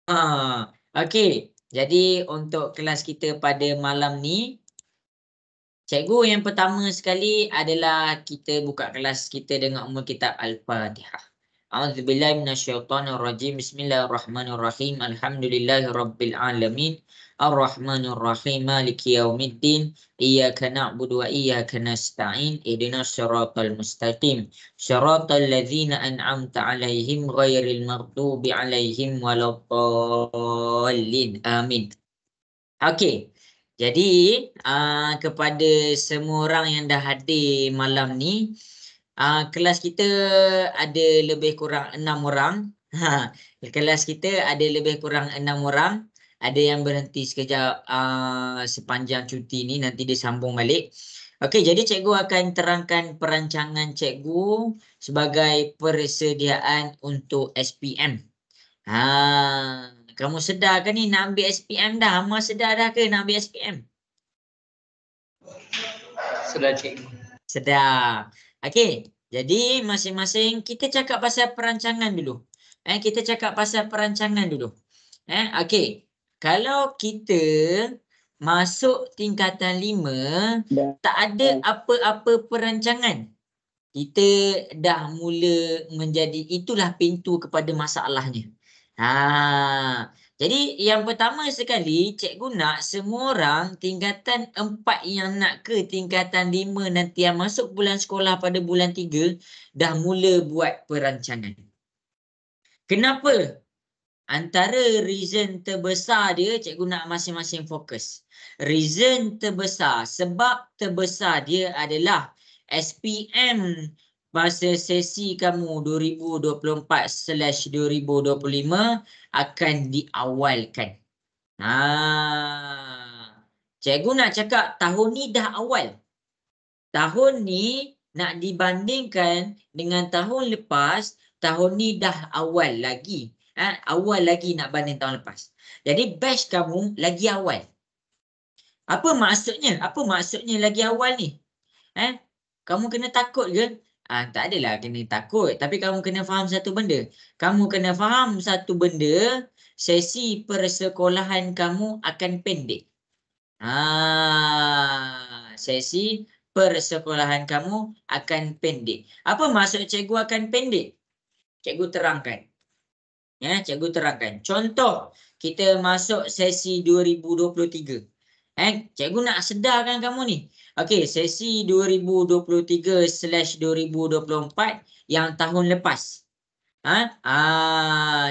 Okey. Jadi untuk kelas kita pada malam ni, cikgu yang pertama sekali adalah kita buka kelas kita dengan ummul kitab Al-Fatihah. A'udzubillahi minasyaitonirrajim. Bismillahirrahmanirrahim. Alhamdulillahirabbil alamin. Arrahmanirrahim. Maliki yaumiddin. Iyyaka na'budu wa iyyaka nasta'in. Ihdinas siratal mustaqim. Siratal ladzina an'amta 'alaihim ghairil maghdubi 'alaihim waladdallin. Amin. Okey. Jadi kepada semua orang yang dah hadir malam ni, kelas kita ada lebih kurang 6 orang. Kelas kita ada lebih kurang 6 orang. Ada yang berhenti sekejap sepanjang cuti ni, nanti dia sambung balik. Okey, jadi cikgu akan terangkan perancangan cikgu sebagai persediaan untuk SPM. Kamu sedar ke ni nak ambil SPM dah? Hama sedar dah ke nak ambil SPM? Sedar, cikgu. Sedar. Okey, jadi masing-masing kita cakap pasal perancangan dulu. Kita cakap pasal perancangan dulu. Okey. Kalau kita masuk tingkatan 5, tak ada apa-apa perancangan, kita dah mula menjadi, itulah pintu kepada masalahnya. Jadi yang pertama sekali, cikgu nak semua orang tingkatan 4 yang nak ke tingkatan 5 nanti yang masuk bulan sekolah pada bulan 3 dah mula buat perancangan. Kenapa? Antara reason terbesar dia, cikgu nak masing-masing fokus. Reason terbesar, sebab terbesar dia adalah SPM masa sesi kamu 2024/2025 akan diawalkan. Cikgu nak cakap tahun ni dah awal. Tahun ni nak dibandingkan dengan tahun lepas, tahun ni dah awal lagi. Awal lagi nak banding tahun lepas. Jadi batch kamu lagi awal. Apa maksudnya? Apa maksudnya lagi awal ni? Kamu kena takut ke? Tak adalah kena takut. Tapi kamu kena faham satu benda. Kamu kena faham satu benda, sesi persekolahan kamu akan pendek. Sesi persekolahan kamu akan pendek. Apa maksud cikgu akan pendek? Cikgu terangkan. Cikgu terangkan. Contoh, kita masuk sesi 2023. Cikgu nak sedarkan kamu ni. Okey, sesi 2023/2024 yang tahun lepas.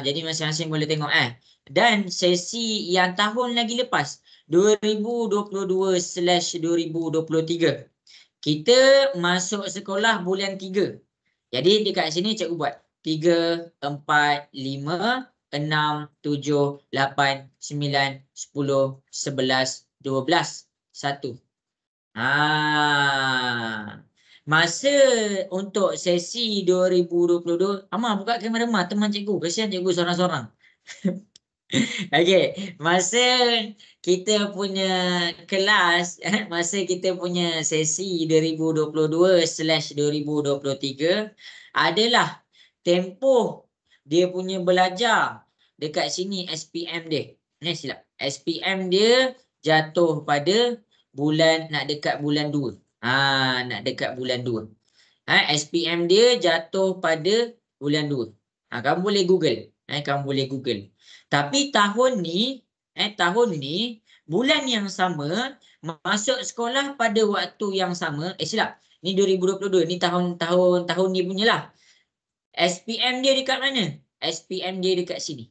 Jadi masing-masing boleh tengok. Dan sesi yang tahun lagi lepas, 2022/2023. Kita masuk sekolah bulan 3. Jadi dekat sini cikgu buat 3, 4, 5, 6, 7, 8, 9, 10, 11, 12, 1. Masa untuk sesi 2022, Amar buka kamera Amar, teman cikgu. Kesian cikgu seorang-seorang. Okey, masa kita punya kelas, masa kita punya sesi 2022/2023 adalah tempoh dia punya belajar. Dekat sini SPM dia. Silap. SPM dia jatuh pada bulan, nak dekat bulan 2. Nak dekat bulan 2. SPM dia jatuh pada bulan 2. Kamu boleh Google. Kamu boleh Google. Tapi tahun ni bulan yang sama, masuk sekolah pada waktu yang sama. Silap. Ni 2022. Ni tahun ni punyalah. SPM dia dekat mana? SPM dia dekat sini.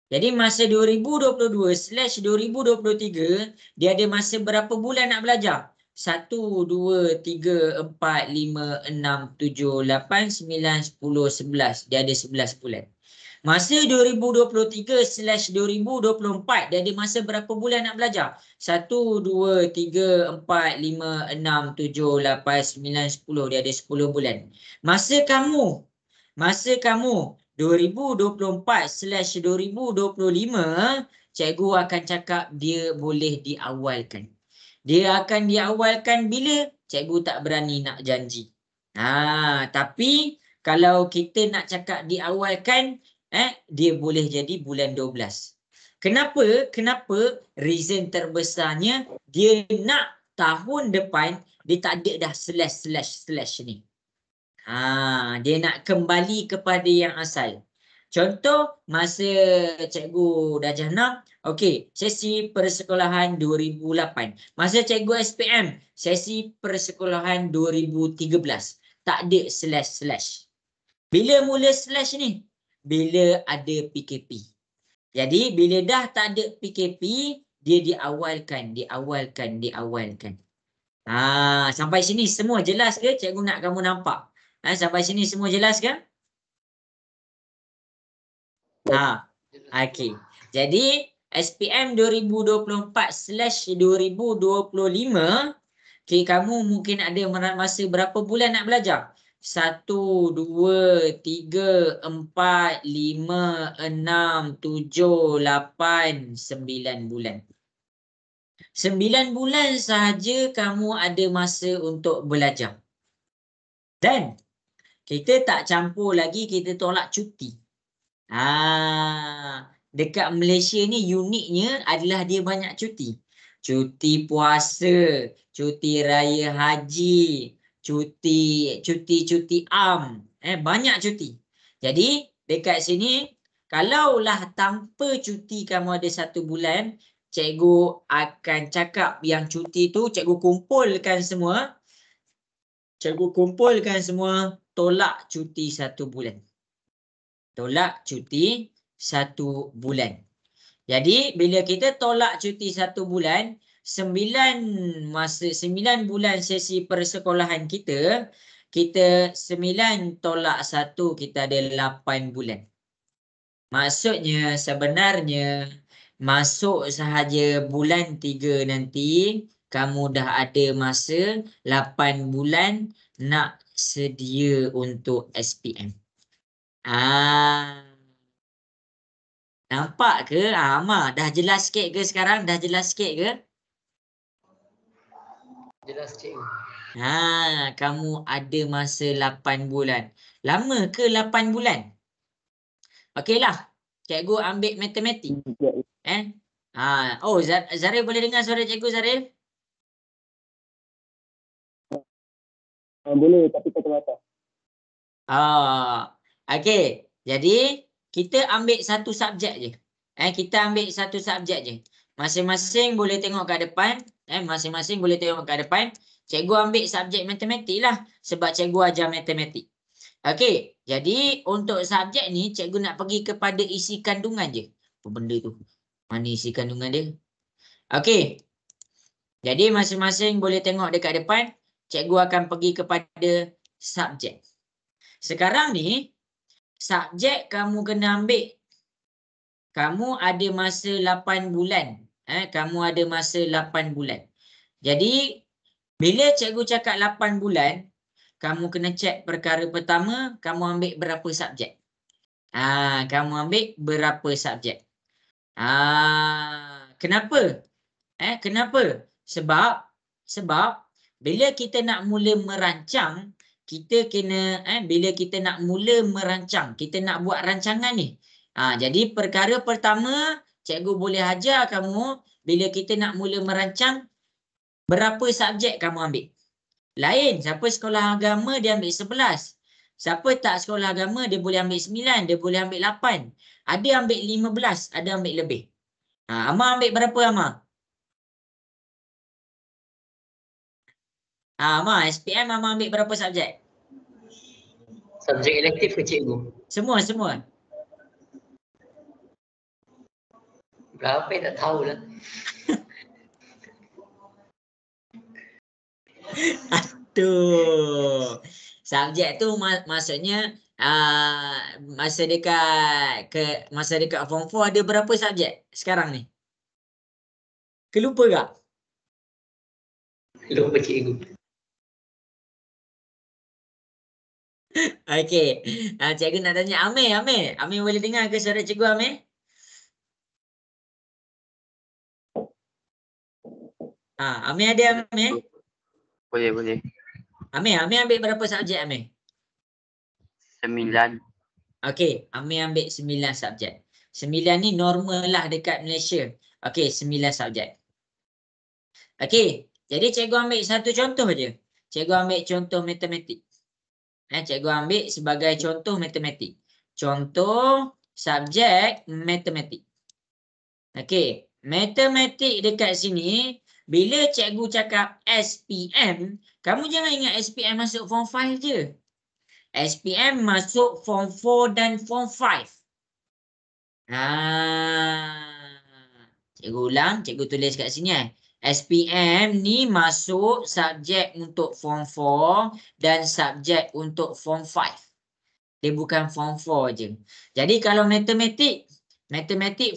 Jadi masa 2022/2023, dia ada masa berapa bulan nak belajar? 1, 2, 3, 4, 5, 6, 7, 8, 9, 10, 11. Dia ada 11 bulan. Masa 2023/2024, dia ada masa berapa bulan nak belajar? 1, 2, 3, 4, 5, 6, 7, 8, 9, 10. Dia ada 10 bulan. Masa kamu 2024/2025, cikgu akan cakap dia boleh diawalkan. Dia akan diawalkan bila? Cikgu tak berani nak janji. Tapi kalau kita nak cakap diawalkan, dia boleh jadi bulan 12. Kenapa? Kenapa? Reason terbesarnya dia nak tahun depan dia tak ada dah slash ni. Dia nak kembali kepada yang asal. Contoh masa cikgu darjah 6, okey, sesi persekolahan 2008. Masa cikgu SPM, sesi persekolahan 2013. Tak ada slash. Bila mula slash ni? Bila ada PKP. Jadi bila dah tak ada PKP, dia diawalkan. Sampai sini semua jelas ke? Cikgu nak kamu nampak. Sampai sini semua jelas ke? Okey. Jadi SPM 2024/2025, okay, kamu mungkin ada masa berapa bulan nak belajar? 1, 2, 3, 4, 5, 6, 7, 8, 9 bulan. 9 bulan sahaja kamu ada masa untuk belajar. Dan kita tak campur lagi kita tolak cuti. Dekat Malaysia ni uniknya adalah dia banyak cuti. Cuti puasa, cuti raya haji, cuti am, banyak cuti. Jadi dekat sini kalaulah tanpa cuti kamu ada 1 bulan, cikgu akan cakap yang cuti tu cikgu kumpulkan semua. Tolak cuti 1 bulan. Tolak cuti 1 bulan. Jadi bila kita tolak cuti 1 bulan, 9 bulan sesi persekolahan kita 9 tolak 1 kita ada 8 bulan. Maksudnya sebenarnya masuk sahaja bulan 3 nanti kamu dah ada masa 8 bulan nak sedia untuk SPM. Nampak ke? Amar, dah jelas sikit ke sekarang? Dah jelas sikit ke? Jelas cikgu. Kamu ada masa 8 bulan. Lama ke 8 bulan? Okeylah. Cikgu ambil matematik. Zarif boleh dengar suara cikgu, Zarif? Boleh, tapi kata-kata. Okey. Jadi kita ambil satu subjek je. Kita ambil satu subjek je. Masing-masing boleh tengok kat depan. Masing-masing boleh tengok kat depan. Cikgu ambil subjek matematik lah. Sebab cikgu ajar matematik. Okey. Jadi untuk subjek ni cikgu nak pergi kepada isi kandungan je. Apa benda tu? Mana isi kandungan dia? Okey. Jadi masing-masing boleh tengok dekat depan. Cikgu akan pergi kepada subjek. Sekarang ni subjek kamu kena ambil. Kamu ada masa 8 bulan. Kamu ada masa 8 bulan. Jadi bila cikgu cakap 8 bulan, kamu kena cek perkara pertama, kamu ambil berapa subjek. Kamu ambil berapa subjek. Kenapa? Kenapa? Sebab bila kita nak mula merancang, kita kena bila kita nak mula merancang, kita nak buat rancangan ni. Jadi perkara pertama cikgu boleh ajar kamu bila kita nak mula merancang berapa subjek kamu ambil. Lain, siapa sekolah agama dia ambil 11. Siapa tak sekolah agama dia boleh ambil 9, dia boleh ambil 8. Ada ambil 15, ada ambil lebih. Amar ambil berapa Amar? Amar, SPM Amar ambil berapa subjek? Subjek elektif ke cikgu? Semua. Berapa tak tahulah. Aduh. Subjek tu maksudnya masa dekat form 4 ada berapa subjek sekarang ni? Kelupa tak? Lupa cikgu. Okey. Cikgu nak tanya Amir. Amir boleh dengar ke suara cikgu Amir? Amir ada Amir? Boleh. Amir ambil berapa subjek Amir? 9. Okey, Amir ambil 9 subjek. 9 ni normal lah dekat Malaysia. Okey, 9 subjek. Okey, jadi cikgu ambil satu contoh je. Cikgu ambil contoh matematik. Cikgu ambil sebagai contoh matematik. Contoh subjek matematik. Okey, matematik dekat sini, bila cikgu cakap SPM, kamu jangan ingat SPM masuk form 5 je. SPM masuk form 4 dan form 5. Cikgu ulang, cikgu tulis kat sini SPM ni masuk subjek untuk form 4 dan subjek untuk form 5. Dia bukan form 4 je. Jadi kalau matematik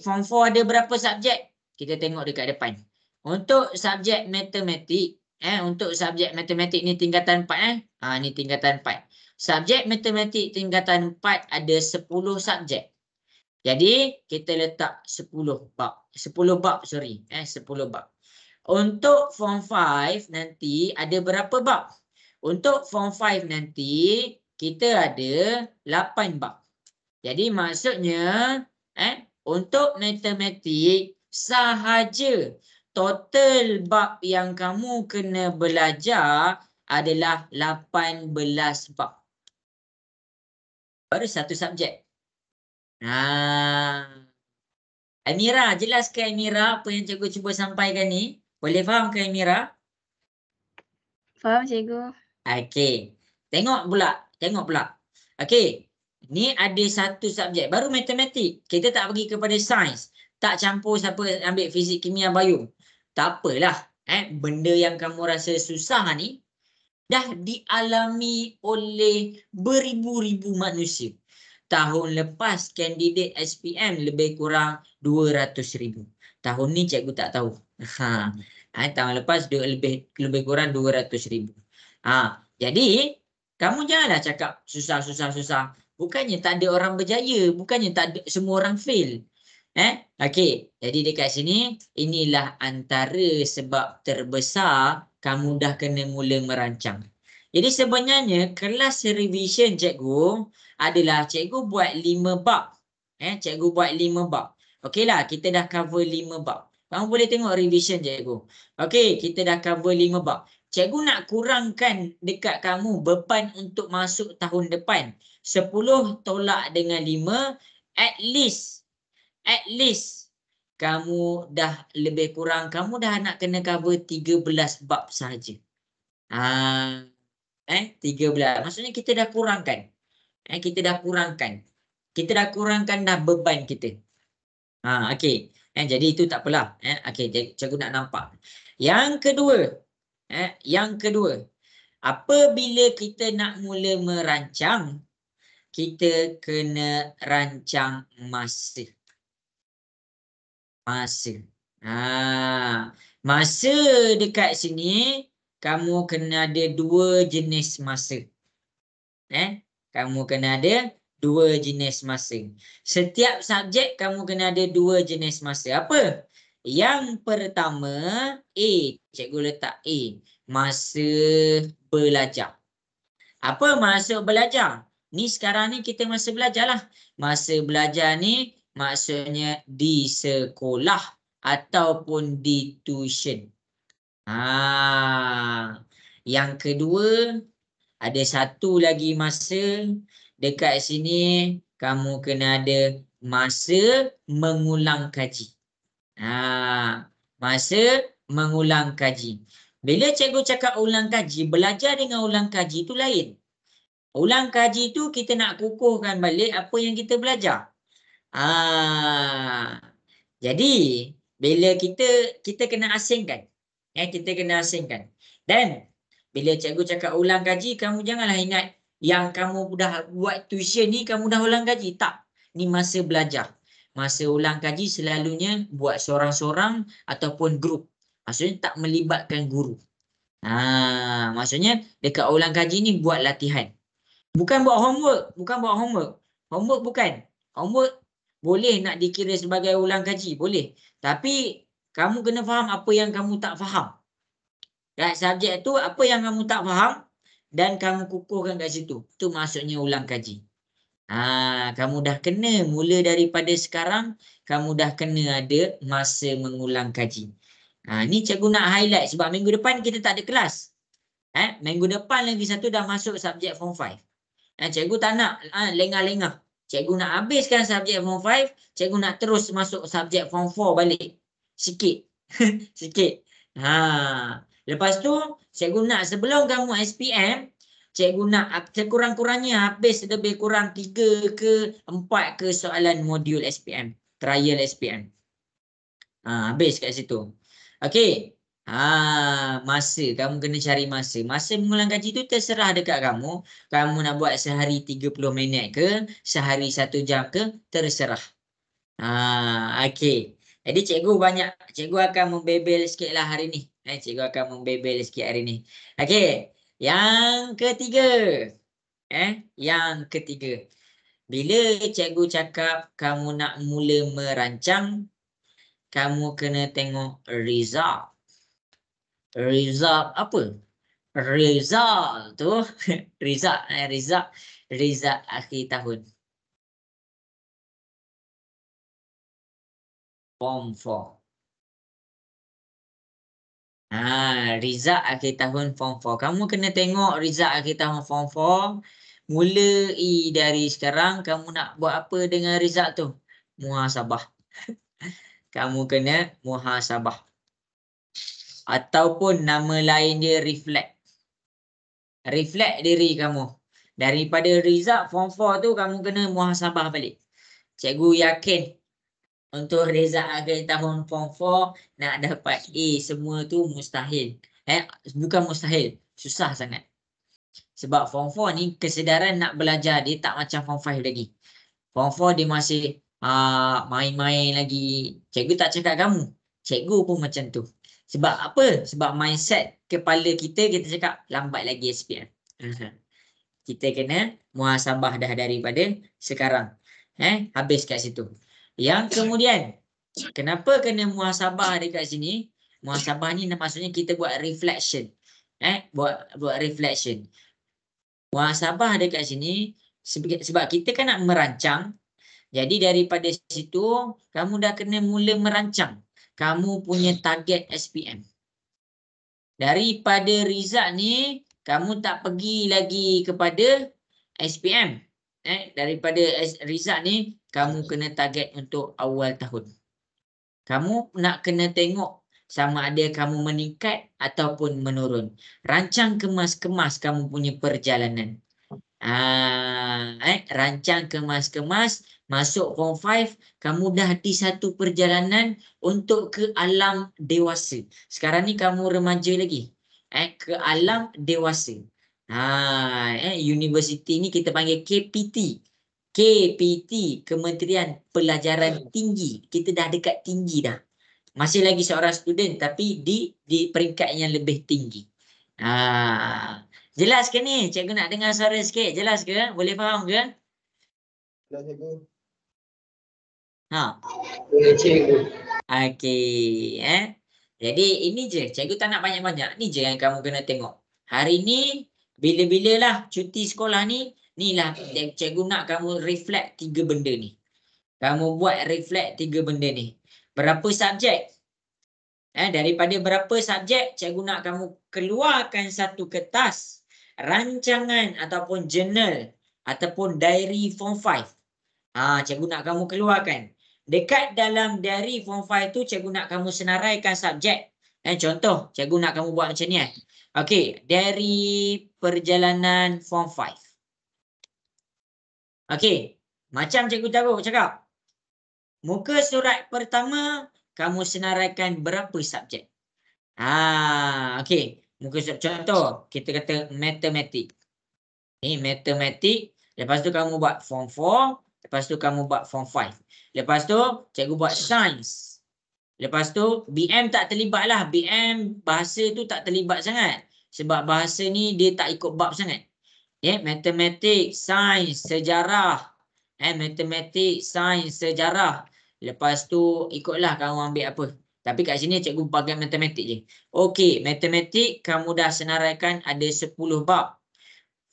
form 4 ada berapa subjek? Kita tengok dekat depan. Untuk subjek matematik, untuk subjek matematik ni tingkatan 4 ni tingkatan 4. Subjek matematik tingkatan 4 ada 10 subjek. Jadi kita letak 10 bab. 10 bab, sorry. 10 bab. Untuk form 5 nanti ada berapa bab? Untuk form 5 nanti kita ada 8 bab. Jadi maksudnya untuk matematik sahaja total bab yang kamu kena belajar adalah 18 bab. Baru satu subjek. Amira, jelas ke Amira apa yang cikgu cuba sampaikan ni? Boleh faham ke Amira? Faham cikgu. Okey. Tengok pula. Okey. Ni ada satu subjek baru matematik. Kita tak pergi kepada sains. Tak campur siapa ambil fizik, kimia, bio. Tak apalah. Benda yang kamu rasa susah ni dah dialami oleh beribu-ribu manusia. Tahun lepas kandidat SPM lebih kurang 200,000. Tahun ni cikgu tak tahu. Tahun lepas lebih kurang 200,000. Jadi kamu janganlah cakap susah. Bukannya tak ada orang berjaya, bukannya tak ada, semua orang fail. Okey, jadi dekat sini inilah antara sebab terbesar kamu dah kena mula merancang. Jadi sebenarnya kelas revision cikgu adalah cikgu buat 5 bab. Cikgu buat 5 bab. Okeylah, kita dah cover 5 bab. Kamu boleh tengok revision cikgu. Okey, kita dah cover 5 bab. Cikgu nak kurangkan dekat kamu beban untuk masuk tahun depan. 10 tolak dengan 5, at least kamu dah lebih kurang, kamu dah nak kena cover 13 bab sahaja. 13. Maksudnya kita dah kurangkan. Kita dah kurangkan dah beban kita. Okey. Jadi itu tak apalah. Okey, cikgu nak nampak. Yang kedua, apabila kita nak mula merancang, kita kena rancang masa. Masa dekat sini kamu kena ada 2 jenis masa. Kamu kena ada 2 jenis masa. Setiap subjek kamu kena ada 2 jenis masa. Apa? Yang pertama, cikgu letak A, masa belajar. Apa masa belajar? Ni sekarang ni kita masa belajar lah. Masa belajar ni maksudnya di sekolah ataupun di tuition. Yang kedua, ada satu lagi masa. Dekat sini kamu kena ada masa mengulang kaji. Masa mengulang kaji. Bila cikgu cakap ulang kaji, belajar dengan ulang kaji itu lain. Ulang kaji itu kita nak kukuhkan balik apa yang kita belajar. Jadi bila kita kena asingkan. Kita kena asingkan. Dan bila cikgu cakap ulang kaji, kamu janganlah ingat yang kamu dah buat tuition ni kamu dah ulang kaji. Tak. Ni masa belajar. Masa ulang kaji selalunya buat seorang-seorang ataupun grup. Maksudnya tak melibatkan guru. Maksudnya dekat ulang kaji ni buat latihan. Bukan buat homework. Homework bukan. Homework boleh nak dikira sebagai ulang kaji. Boleh. Tapi kamu kena faham apa yang kamu tak faham. Kat subjek tu apa yang kamu tak faham dan kamu kukuhkan kat situ. Itu maksudnya ulang kaji. Kamu dah kena mula daripada sekarang, kamu dah kena ada masa mengulang kaji. Ni cikgu nak highlight sebab minggu depan kita tak ada kelas. Minggu depan lagi satu dah masuk subjek form 5. Cikgu tak nak lengah-lengah. Cikgu nak habiskan subjek form 5, cikgu nak terus masuk subjek form 4 balik. Sikit. Sikit. Lepas tu, cikgu nak sebelum kamu SPM, cikgu nak sekurang-kurangnya habis lebih kurang 3 ke 4 ke soalan modul SPM. Trial SPM. Habis kat situ. Okey. Masa. Kamu kena cari masa. Masa mengulang kaji tu terserah dekat kamu. Kamu nak buat sehari 30 minit ke, sehari 1 jam ke, terserah. Okey. Jadi cikgu akan membebel sikit lah hari ni. Cikgu akan membebel sikit hari ni. Okey. Yang ketiga. Yang ketiga. Bila cikgu cakap kamu nak mula merancang, kamu kena tengok result. Result apa? Result tu result akhir tahun. Form 4. Result akhir tahun form 4. Kamu kena tengok result akhir tahun form 4. Mulai dari sekarang kamu nak buat apa dengan result tu? Muhasabah. Kamu kena muhasabah. Ataupun nama lain dia reflect. Reflect diri kamu. Daripada result form 4 tu kamu kena muhasabah balik. Cikgu yakin untuk result akhir tahun form 4 nak dapat A semua tu mustahil. Bukan mustahil, susah sangat. Sebab form 4 ni kesedaran nak belajar dia tak macam form 5 lagi. Form 4 dia masih main-main lagi. Cikgu tak cakap kamu. Cikgu pun macam tu. Sebab apa? Sebab mindset kepala kita cakap lambat lagi SPM. Kita kena muhasabah dah daripada sekarang. Habis kat situ. Yang kemudian, kenapa kena muhasabah dekat sini? Muhasabah ni maksudnya kita buat reflection. Buat reflection. Muhasabah dekat sini sebab kita kan nak merancang. Jadi daripada situ kamu dah kena mula merancang kamu punya target SPM. Daripada result ni kamu tak pergi lagi kepada SPM. Daripada result ni kamu kena target untuk awal tahun. Kamu nak kena tengok sama ada kamu meningkat ataupun menurun. Rancang kemas-kemas kamu punya perjalanan. Rancang kemas-kemas masuk form 5, kamu dah di satu perjalanan untuk ke alam dewasa. Sekarang ni kamu remaja lagi. Ke alam dewasa. Universiti ni kita panggil KPT. KPT, Kementerian Pelajaran Tinggi. Kita dah dekat tinggi dah. Masih lagi seorang student tapi di peringkat yang lebih tinggi. Jelas ke ni? Cikgu nak dengar suara sikit. Jelas ke? Boleh faham ke? Jelas, cikgu. Boleh, cikgu. Okey. Jadi ini je. Cikgu tak nak banyak-banyak. Ni je yang kamu kena tengok. Hari ni, bila-bilalah cuti sekolah ni, inilah cikgu nak kamu reflect 3 benda ni. Kamu buat reflect 3 benda ni. Berapa subjek? Daripada berapa subjek, cikgu nak kamu keluarkan satu kertas rancangan ataupun journal ataupun diary form 5. Cikgu nak kamu keluarkan. Dekat dalam diary form 5 tu cikgu nak kamu senaraikan subjek. Contoh, cikgu nak kamu buat macam ni. Okey, diary perjalanan form 5. Okey, macam cikgu taruh cakap. Muka surat pertama kamu senaraikan berapa subjek. Okey. Muka surat contoh, kita kata matematik. Ni matematik. Lepas tu kamu buat form 4. Lepas tu kamu buat form 5. Lepas tu cikgu buat sains. Lepas tu BM tak terlibat lah. BM bahasa tu tak terlibat sangat. Sebab bahasa ni dia tak ikut bab sangat. Matematik, sains, sejarah. Matematik, sains, sejarah. Lepas tu ikutlah kamu ambil apa. Tapi kat sini cikgu bagian matematik je. Okey, matematik kamu dah senaraikan ada 10 bab.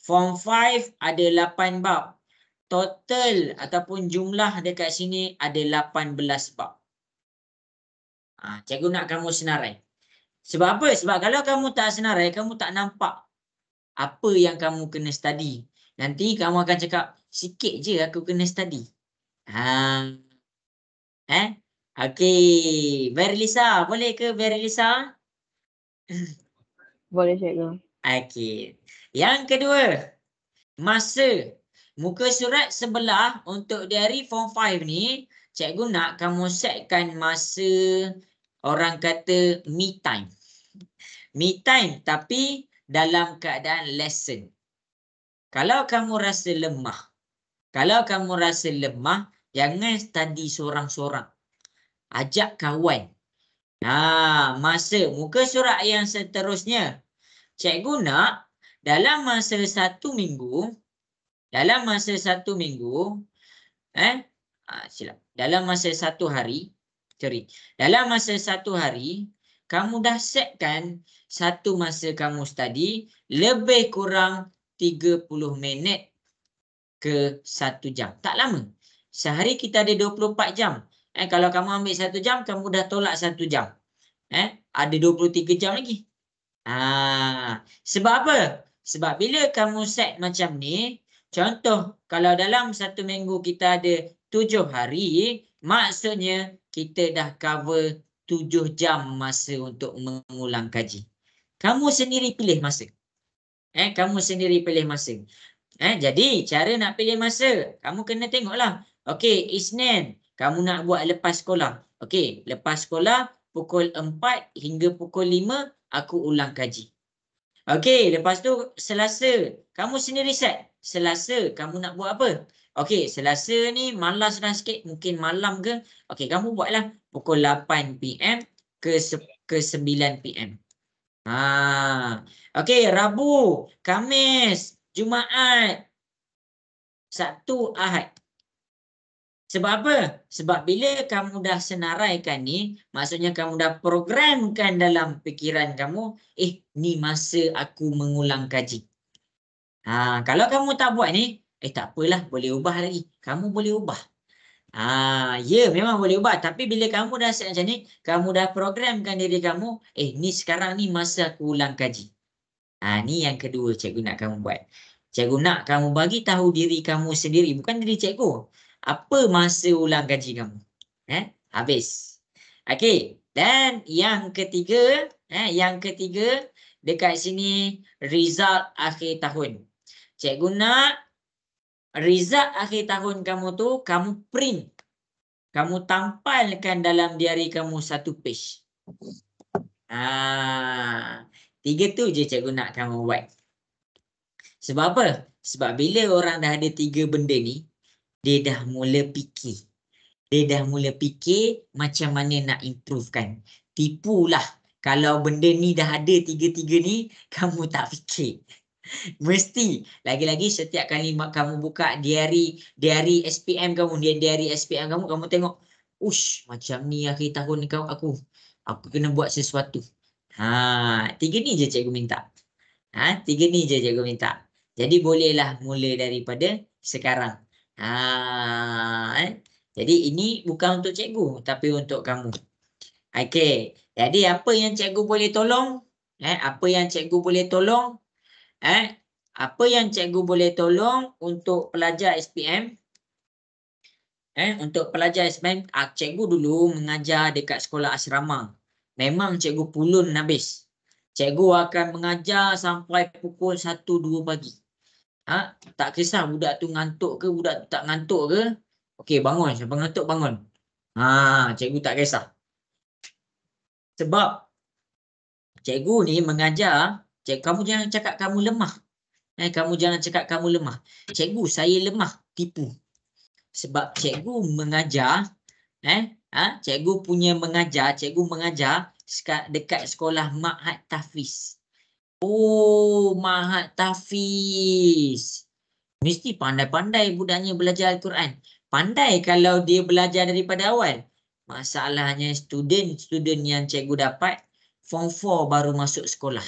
Form 5 ada 8 bab. total ataupun jumlah dekat sini ada 18 bab. Cikgu nak kamu senarai. Sebab apa? Sebab kalau kamu tak senarai, kamu tak nampak apa yang kamu kena study. Nanti kamu akan cakap, sikit je aku kena study. Okey. Verilisa, boleh ke Verilisa? Boleh cikgu. Okey. Yang kedua, masa. Muka surat sebelah untuk diary form 5 ni, cikgu nak kamu setkan masa orang kata me time. Me time tapi dalam keadaan lesson. Kalau kamu rasa lemah, jangan study seorang-seorang. Ajak kawan. Masa muka surat yang seterusnya, cikgu nak dalam masa 1 minggu, dalam masa 1 hari, kamu dah setkan satu masa kamu study lebih kurang 30 minit ke 1 jam. Tak lama. Sehari kita ada 24 jam. Kalau kamu ambil 1 jam, kamu dah tolak 1 jam. Ada 23 jam lagi. Sebab apa? Sebab bila kamu set macam ni, contoh kalau dalam 1 minggu kita ada 7 hari, maksudnya kita dah cover 7 jam masa untuk mengulang kaji. Kamu sendiri pilih masa. Jadi cara nak pilih masa, kamu kena tengoklah. Okey, Isnin kamu nak buat lepas sekolah. Okey, lepas sekolah pukul 4 hingga pukul 5 aku ulang kaji. Okey, lepas tu Selasa kamu sendiri set. Selasa kamu nak buat apa? Okey, Selasa ni malas dah sikit, mungkin malam ke. Okey, kamu buatlah pukul 8 PM ke 9 PM. Okey, Rabu, Khamis, Jumaat, Sabtu, Ahad. Sebab apa? Sebab bila kamu dah senaraikan ni, maksudnya kamu dah programkan dalam fikiran kamu, ni masa aku mengulang kaji. Kalau kamu tak buat ni, tak apalah, boleh ubah lagi. Kamu boleh ubah. Ya, memang boleh ubah. Tapi bila kamu dah set macam ni, kamu dah programkan diri kamu, ni sekarang ni masa aku ulang kaji. Ni yang kedua cikgu nak kamu buat. Cikgu nak kamu bagi tahu diri kamu sendiri, bukan diri cikgu. Apa masa ulang kaji kamu? Habis. Okey. Dan yang ketiga, dekat sini result akhir tahun. Cikgu nak result akhir tahun kamu tu kamu print. Kamu tampalkan dalam diary kamu 1 page. 3 tu je cikgu nak kamu buat. Sebab apa? Sebab bila orang dah ada 3 benda ni, dia dah mula fikir. Macam mana nak improvekan. Tipulah. Kalau benda ni dah ada 3-3 ni, kamu tak fikir. Mesti. Lagi-lagi setiap kali kamu buka diary SPM kamu, kamu tengok, macam ni akhir tahun ni aku kena buat sesuatu. 3 ni je cikgu minta. 3 ni je cikgu minta. Jadi bolehlah mula daripada sekarang. Jadi ini bukan untuk cikgu, tapi untuk kamu. Okey. Jadi apa yang cikgu boleh tolong? Apa yang cikgu boleh tolong untuk pelajar SPM? Untuk pelajar SPM, cikgu dulu mengajar dekat sekolah asrama. Memang cikgu pulun habis. Cikgu akan mengajar sampai pukul 1-2 pagi. Tak kisah budak tu ngantuk ke, budak tu tak ngantuk ke. Okey, bangun. Siapa ngantuk, bangun. Cikgu tak kisah. Sebab cikgu ni mengajar, kamu jangan cakap kamu lemah. Cikgu, saya lemah, tipu. Sebab cikgu mengajar, cikgu mengajar dekat sekolah Ma'had Tahfiz. Ma'had Tahfiz. Mesti pandai-pandai budaknya belajar Al-Quran. Pandai kalau dia belajar daripada awal. Masalahnya student yang cikgu dapat, form 4 baru masuk sekolah.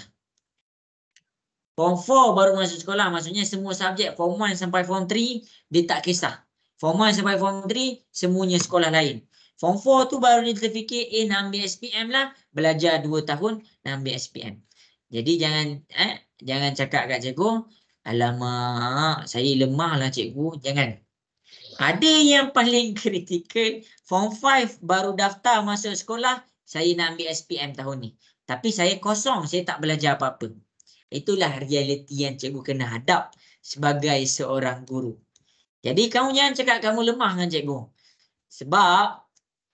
Form 4 baru masuk sekolah. Maksudnya semua subjek Form 1 sampai Form 3 dia tak kisah. Form 1 sampai Form 3 semuanya sekolah lain. Form 4 tu baru dia terfikir nak ambil SPM lah. Belajar 2 tahun nak ambil SPM. Jadi jangan cakap kat cikgu, alamak saya lemah lah cikgu. Jangan. Ada yang paling kritikal, Form 5 baru daftar masuk sekolah, saya nak ambil SPM tahun ni. Tapi saya kosong, saya tak belajar apa-apa. Itulah realiti yang cikgu kena hadap sebagai seorang guru. Jadi kamu jangan cakap kamu lemah dengan cikgu. Sebab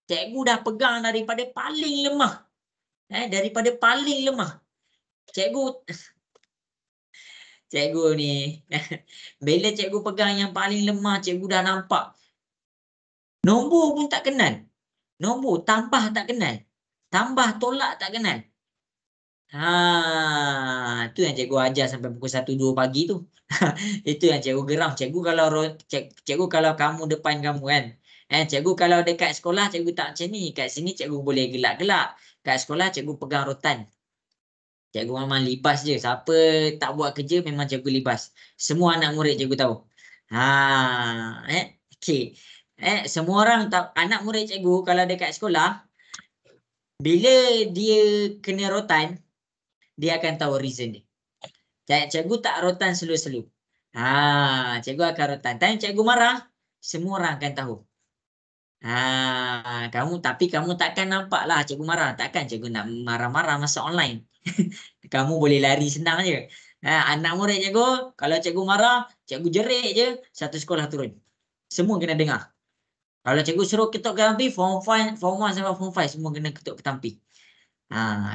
cikgu dah pegang daripada paling lemah. Daripada paling lemah. Cikgu ni, bila cikgu pegang yang paling lemah, cikgu dah nampak. Nombor pun tak kenal. Nombor tambah tak kenal. Tambah tolak tak kenal. Tu yang cikgu ajar sampai pukul 1-2 pagi tu. Itu yang cikgu geram. Cikgu kalau kamu depan kamu kan. Cikgu kalau dekat sekolah cikgu tak macam ni. Kat sini cikgu boleh gelak-gelak. Kat sekolah cikgu pegang rotan. Cikgu memang libas je. Siapa tak buat kerja memang cikgu libas. Semua anak murid cikgu tahu. Okey. Semua orang tahu anak murid cikgu kalau dekat sekolah bila dia kena rotan dia akan tahu reason dia. Cikgu tak rotan selu-selu. Cikgu akan rotan. Time cikgu marah, semua orang akan tahu. Tapi kamu takkan nampak lah cikgu marah. Takkan cikgu nak marah-marah masa online. Kamu boleh lari senang je. Anak murid cikgu, kalau cikgu marah, cikgu jerit je, satu sekolah turun. Semua kena dengar. Kalau cikgu suruh ketuk ketampi, Form 1 sampai Form 5 semua kena ketuk ketampi.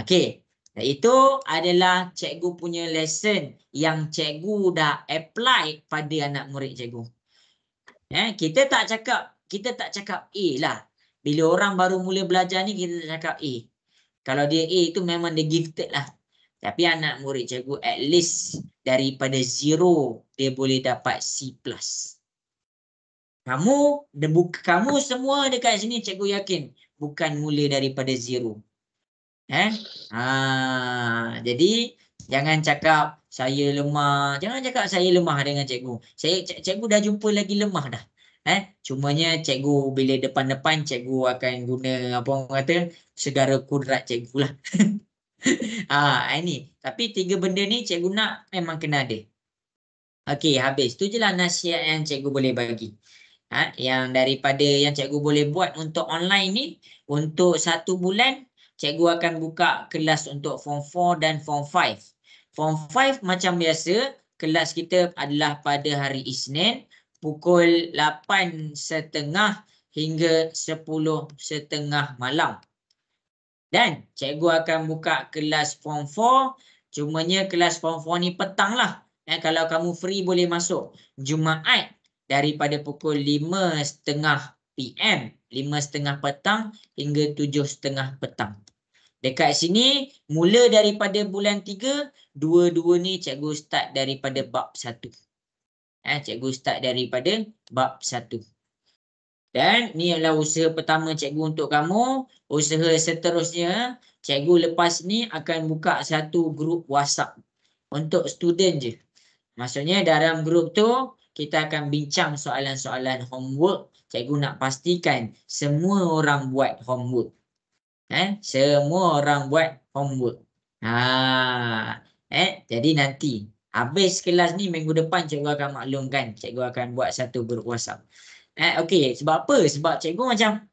Okey. Itu adalah cikgu punya lesson yang cikgu dah apply pada anak murid cikgu. Kita tak cakap A lah. Bila orang baru mula belajar ni kita tak cakap A. Kalau dia A itu memang dia gifted lah. Tapi anak murid cikgu at least daripada 0 dia boleh dapat C+. Kamu semua dekat sini cikgu yakin bukan mula daripada 0. Jadi jangan cakap saya lemah. Jangan cakap saya lemah dengan cikgu. Cikgu dah jumpa lagi lemah dah. Cumanya cikgu bila depan-depan cikgu akan guna apa orang kata segala kudrat cikgu lah. Ini. Tapi 3 benda ni cikgu nak memang kena ada. Okey, habis. Tu je lah nasihat yang cikgu boleh bagi. Yang daripada yang cikgu boleh buat untuk online ni, untuk 1 bulan cikgu akan buka kelas untuk Form 4 dan Form 5. Form 5 macam biasa, kelas kita adalah pada hari Isnin pukul 8.30 hingga 10.30 malam. Dan cikgu akan buka kelas Form 4, cumanya kelas Form 4 ni petang lah. Kalau kamu free boleh masuk Jumaat daripada pukul 5.30 PM, 5.30 petang hingga 7.30 petang. Dekat sini, mula daripada bulan 3, dua-dua ni cikgu start daripada bab 1. Cikgu start daripada bab 1. Dan ni adalah usaha pertama cikgu untuk kamu. Usaha seterusnya, cikgu lepas ni akan buka satu grup WhatsApp untuk student je. Maksudnya dalam grup tu, kita akan bincang soalan-soalan homework. Cikgu nak pastikan semua orang buat homework. Semua orang buat homework. Jadi nanti habis kelas ni minggu depan cikgu akan maklumkan. Cikgu akan buat satu grup WhatsApp. Okey, sebab apa? Sebab cikgu macam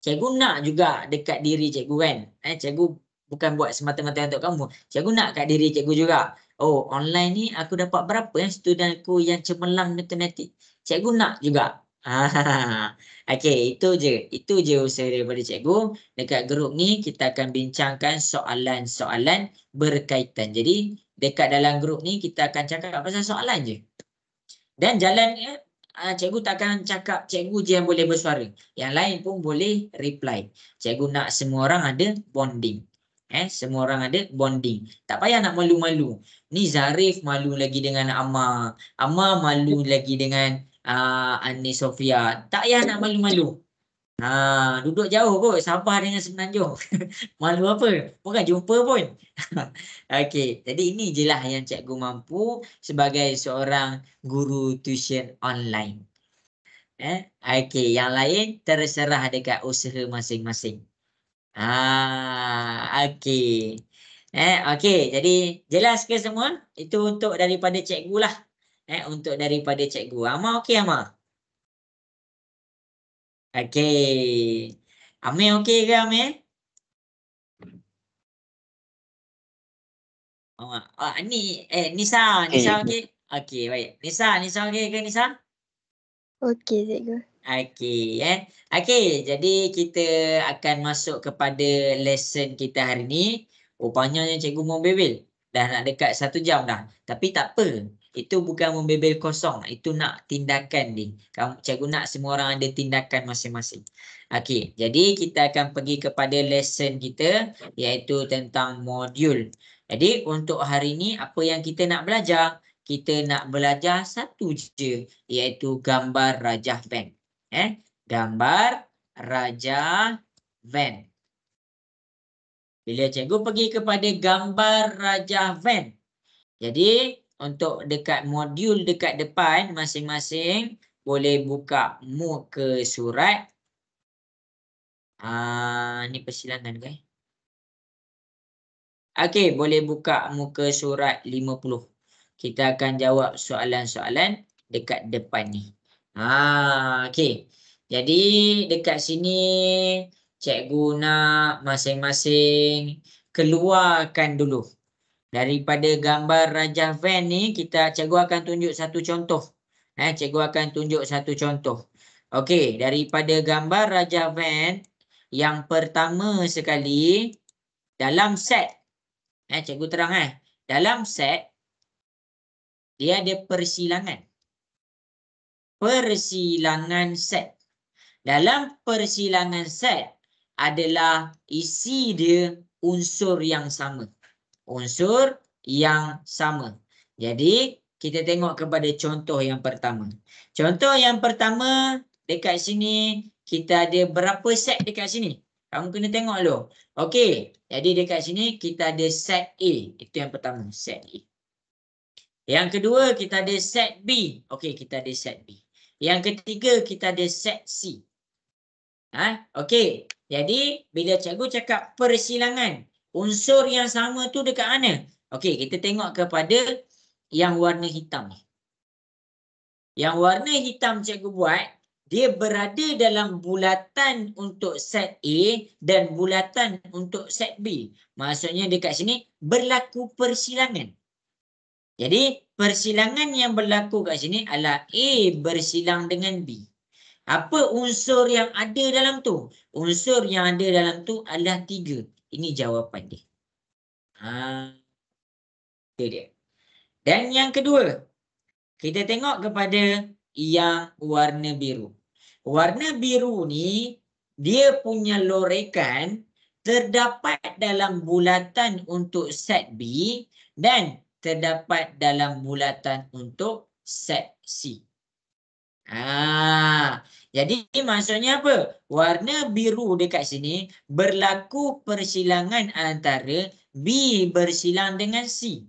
cikgu nak juga dekat diri cikgu kan. Cikgu bukan buat semata-mata untuk kamu. Cikgu nak kat diri cikgu juga. Oh, online ni aku dapat berapa student aku yang cemerlang matematik. Cikgu nak juga. Okey, itu je usaha daripada cikgu. Dekat grup ni kita akan bincangkan soalan-soalan berkaitan. Jadi dekat dalam grup ni kita akan cakap pasal soalan je. Dan jalan cikgu takkan cakap cikgu je yang boleh bersuara. Yang lain pun boleh reply. Cikgu nak semua orang ada bonding. Semua orang ada bonding. Tak payah nak malu-malu. Ni Zarif malu lagi dengan Amma. Amma malu lagi dengan Ani Sofia. Tak payah nak malu-malu. Duduk jauh kot. Sabah dengan Semenanjung. Malu apa? Bukan jumpa pun. Okey. Jadi ini je lah yang cikgu mampu sebagai seorang guru tuition online. Okey. Yang lain terserah dekat usaha masing-masing. Okey. Okey. Jadi jelas ke semua? Itu untuk daripada cikgu lah. Untuk daripada cikgu. Amar okey Amar? Okey. Amir okey ke Amir? Ni Nisa Okey. okey. Okey, baik. Nisa okey ke Nisa? Okey, cikgu. Okey, Okey, jadi kita akan masuk kepada lesson kita hari ni. Rupanya cikgu mau bebel. Dah nak dekat 1 jam dah. Tapi tak apa. Itu bukan membebel kosong. Itu nak tindakan ni. Cikgu nak semua orang ada tindakan masing-masing. Okey, jadi kita akan pergi kepada lesson kita iaitu tentang modul. Jadi untuk hari ni apa yang kita nak belajar? Kita nak belajar satu je iaitu gambar rajah van. Gambar rajah van. Bila cikgu pergi kepada gambar rajah van. Jadi untuk dekat modul dekat depan masing-masing boleh buka muka surat. Ni persilangan ke? Okey, boleh buka muka surat 50. Kita akan jawab soalan-soalan dekat depan ni. Okey. Jadi dekat sini cikgu nak masing-masing keluarkan dulu. Daripada gambar rajah van ni cikgu akan tunjuk satu contoh. Cikgu akan tunjuk satu contoh. Okey, daripada gambar rajah van yang pertama sekali dalam set. Cikgu terang dalam set dia ada persilangan. Persilangan set. Dalam persilangan set adalah isi dia unsur yang sama. Unsur yang sama. Jadi kita tengok kepada contoh yang pertama. Contoh yang pertama dekat sini kita ada berapa set dekat sini? Kamu kena tengok dulu. Okey, jadi dekat sini kita ada set A. Itu yang pertama, set A. Yang kedua kita ada set B. Okey, kita ada set B. Yang ketiga kita ada set C. Okey, jadi bila cikgu cakap persilangan, unsur yang sama tu dekat mana? Okey, kita tengok kepada yang warna hitam ni. Yang warna hitam cikgu buat, dia berada dalam bulatan untuk set A dan bulatan untuk set B. Maksudnya dekat sini berlaku persilangan. Jadi persilangan yang berlaku kat sini adalah A bersilang dengan B. Apa unsur yang ada dalam tu? Unsur yang ada dalam tu adalah 3. Ini jawapan dia. Itu dia. Dan yang kedua, kita tengok kepada yang warna biru. Warna biru ni, dia punya lorekan terdapat dalam bulatan untuk set B dan terdapat dalam bulatan untuk set C. Jadi maksudnya apa? Warna biru dekat sini berlaku persilangan antara B bersilang dengan C.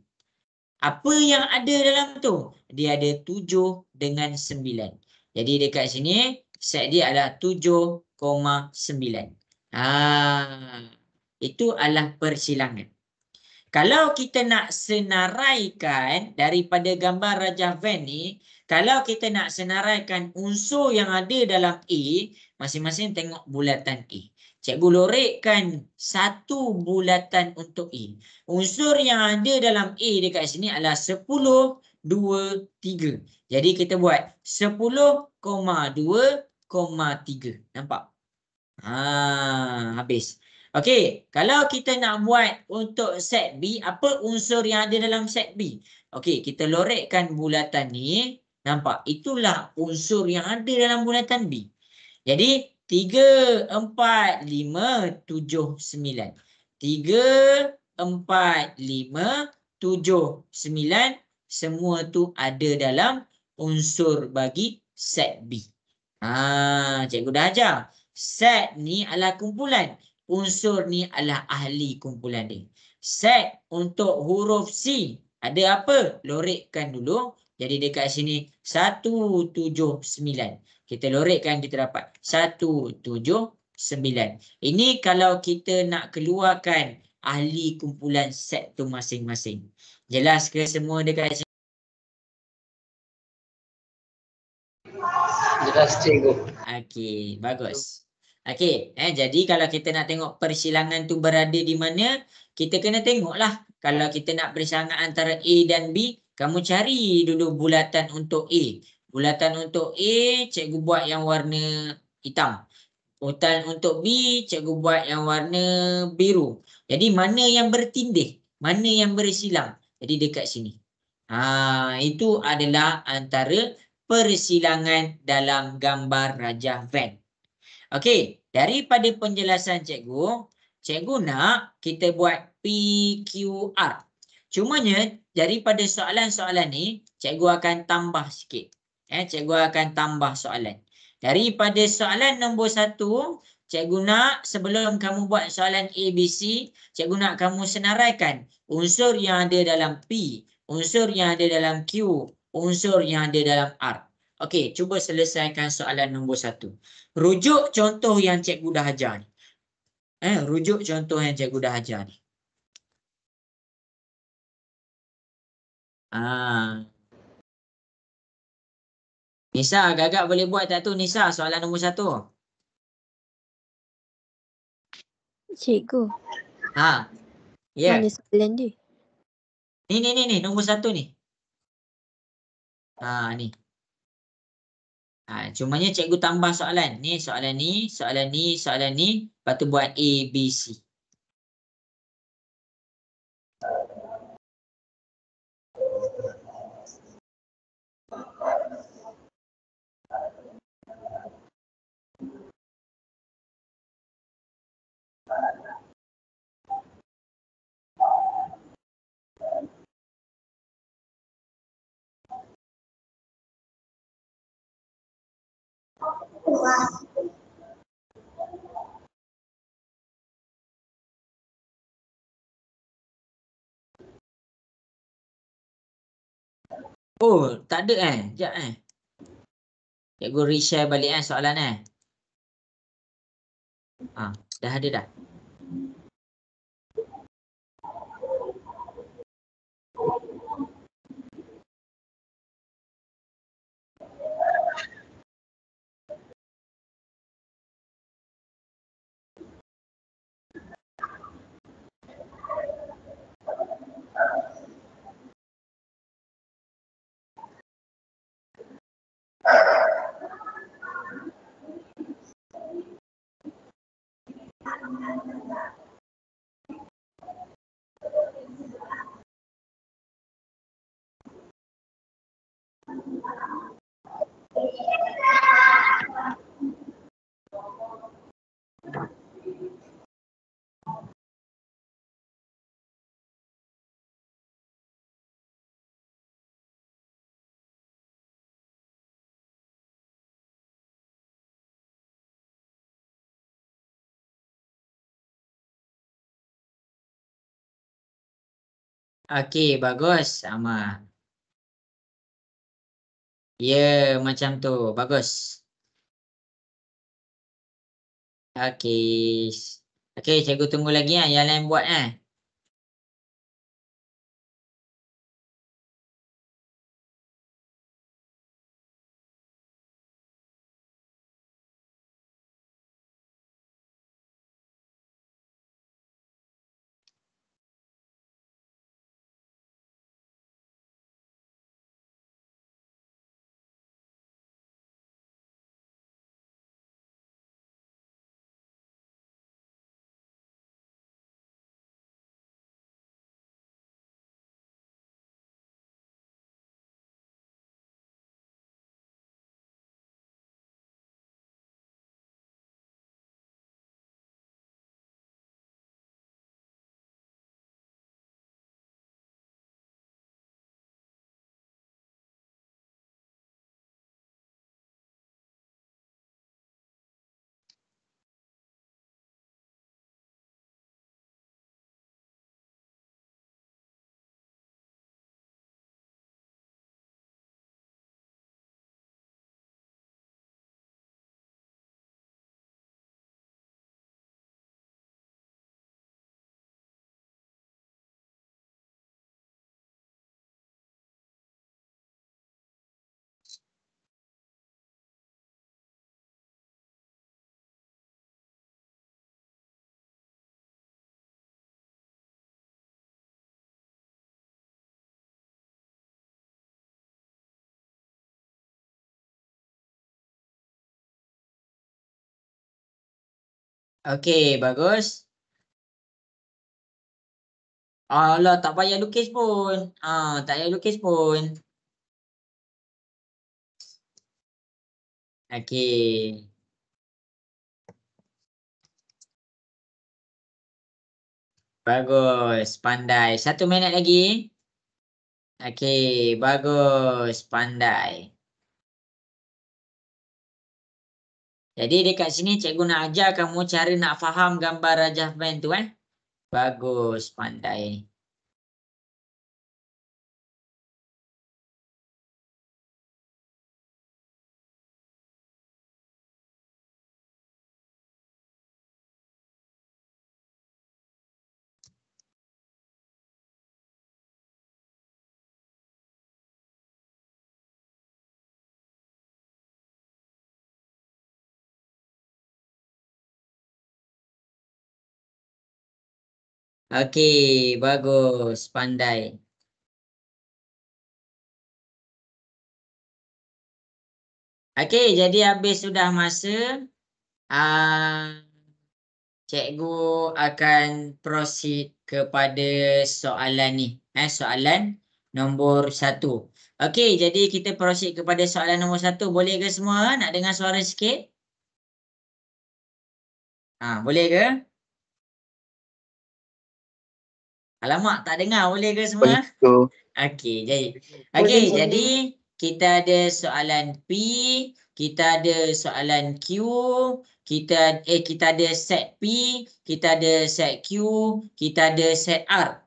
Apa yang ada dalam tu? Dia ada 7 dengan 9. Jadi dekat sini set dia adalah 7,9. Itu adalah persilangan. Kalau kita nak senaraikan daripada gambar rajah van ni, kalau kita nak senaraikan unsur yang ada dalam A, masing-masing tengok bulatan A. Cikgu lorekkan satu bulatan untuk A. Unsur yang ada dalam A dekat sini adalah 10, 2, 3. Jadi kita buat 10,2,3. Nampak? Habis. Okey, kalau kita nak buat untuk set B, apa unsur yang ada dalam set B? Okey, kita lorekkan bulatan ni. Nampak? Itulah unsur yang ada dalam bulatan B. Jadi 3, 4, 5, 7, 9. 3, 4, 5, 7, 9. Semua tu ada dalam unsur bagi set B. Cikgu dah ajar. Set ni adalah kumpulan. Unsur ni adalah ahli kumpulan dia. Set untuk huruf C. Ada apa? Lorekkan dulu. Jadi dekat sini 179. Kita lorekkan, kita dapat 179. Ini kalau kita nak keluarkan ahli kumpulan set tu masing-masing. Jelas ke semua dekat sini? Jelas cikgu. Okey, bagus. Okey, jadi kalau kita nak tengok persilangan tu berada di mana, kita kena tengoklah. Kalau kita nak persilangan antara A dan B, kamu cari dulu bulatan untuk A. Bulatan untuk A, cikgu buat yang warna hitam. Bulatan untuk B, cikgu buat yang warna biru. Jadi mana yang bertindih? Mana yang bersilang? Jadi dekat sini. Itu adalah antara persilangan dalam gambar rajah Venn. Okey, daripada penjelasan cikgu nak kita buat PQR. Cumanya daripada soalan-soalan ni, cikgu akan tambah sikit. Cikgu akan tambah soalan. Daripada soalan nombor 1, cikgu nak sebelum kamu buat soalan ABC, cikgu nak kamu senaraikan unsur yang ada dalam P, unsur yang ada dalam Q, unsur yang ada dalam R. Okey, cuba selesaikan soalan nombor 1. Rujuk contoh yang cikgu dah ajar ni. Rujuk contoh yang cikgu dah ajar ni. Nisa, agak-agak boleh buat tak tu Nisa soalan nombor 1? Cikgu. Ya. Mana soalan dia? Ni nombor 1 ni. Ni. Cumanya cikgu tambah soalan. Ni soalan ni, soalan ni, soalan ni. Lepas tu buat A, B, C. Oh, tak ada Sekejap Cikgu reshare balik soalan dah ada dah. Okey, bagus. Sama. Ya, macam tu. Bagus. Okey. Okey, cikgu tunggu lagi yang lain buat Okey, bagus. Alah, tak payah lukis pun. Tak payah lukis pun. Okey. Bagus, pandai. 1 minit lagi. Okey, bagus, pandai. Jadi dekat sini cikgu nak ajar kamu cara nak faham gambar rajah band tu Bagus, pandai. Okey, bagus, pandai. Okey, jadi habis sudah masa. Cikgu akan proceed kepada soalan ni. Soalan nombor 1. Okey, jadi kita proceed kepada soalan nombor 1. Boleh ke semua? Nak dengar suara sikit? Boleh ke? Alamak, tak dengar. Boleh ke semua? Okey, jadi. Okey, jadi kita ada soalan P, kita ada soalan Q, kita ada set P, kita ada set Q, kita ada set R.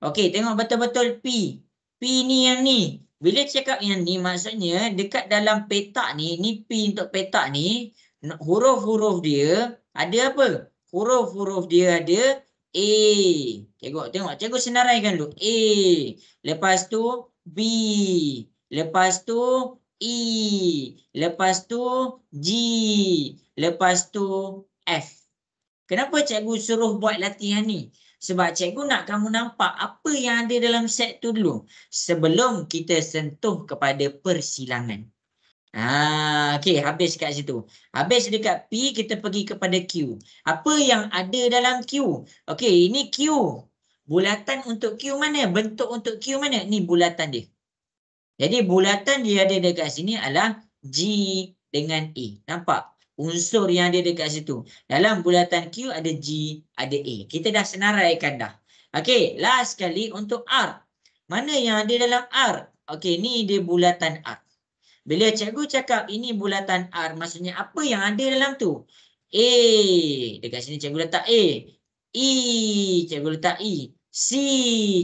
Okey, tengok betul-betul P. P ni yang ni. Bila cakap yang ni maksudnya dekat dalam petak ni P untuk petak ni, huruf-huruf dia ada apa? Huruf-huruf dia ada A. Tengok. Cikgu senaraikan dulu. A. Lepas tu B. Lepas tu E. Lepas tu G. Lepas tu F. Kenapa cikgu suruh buat latihan ni? Sebab cikgu nak kamu nampak apa yang ada dalam set tu dulu. Sebelum kita sentuh kepada persilangan. Okey, habis kat situ. Habis dekat P, kita pergi kepada Q. Apa yang ada dalam Q? Okey, ini Q. Bulatan untuk Q mana? Bentuk untuk Q mana? Ni bulatan dia. Jadi bulatan dia ada dekat sini adalah G dengan A. Nampak? Unsur yang ada dekat situ. Dalam bulatan Q ada G, ada A. Kita dah senaraikan dah. Okey, last sekali untuk R. Mana yang ada dalam R? Okey, ni dia bulatan R. Bila cikgu cakap ini bulatan R, maksudnya apa yang ada dalam tu? A. Dekat sini cikgu letak A. E. Cikgu letak E. C.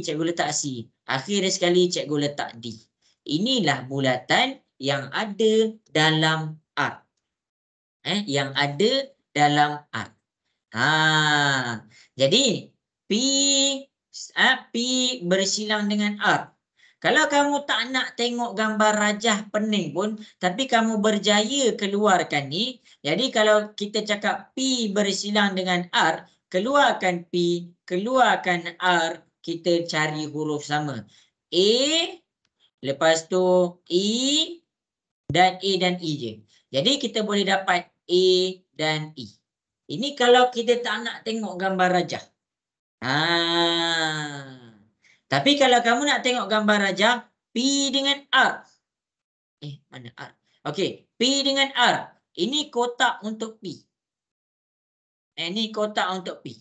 Cikgu letak C. Akhir sekali cikgu letak D. Inilah bulatan yang ada dalam R. Yang ada dalam R. Jadi P bersilang dengan R. Kalau kamu tak nak tengok gambar rajah pening pun, tapi kamu berjaya keluarkan ni, jadi kalau kita cakap P bersilang dengan R, keluarkan P, keluarkan R, kita cari huruf sama. A, lepas tu E dan E je. Jadi kita boleh dapat A dan E. Ini kalau kita tak nak tengok gambar rajah. Tapi kalau kamu nak tengok gambar rajah, P dengan R. Mana R? Okey, P dengan R. Ini kotak untuk P. Ini kotak untuk P.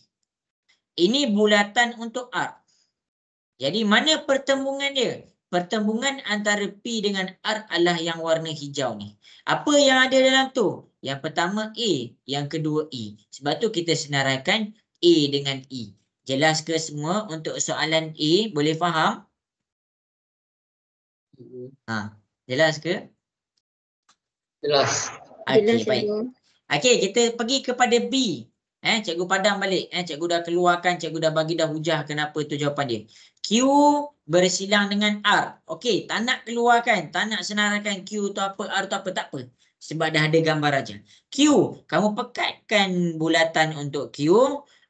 Ini bulatan untuk R. Jadi mana pertembungan dia? Pertembungan antara P dengan R adalah yang warna hijau ni. Apa yang ada dalam tu? Yang pertama A, yang kedua E. Sebab tu kita senaraikan A dengan E. Jelas ke semua untuk soalan A? Boleh faham? Jelas ke? Jelas. Okey, baik. Okey, kita pergi kepada B. Cikgu padam balik. Cikgu dah keluarkan, cikgu dah bagi dah hujah kenapa tu jawapan dia. Q bersilang dengan R. Okey, tak nak keluarkan, tak nak senaraikan Q tu apa, R tu apa, tak apa. Sebab dah ada gambar aja. Q, kamu pekatkan bulatan untuk Q.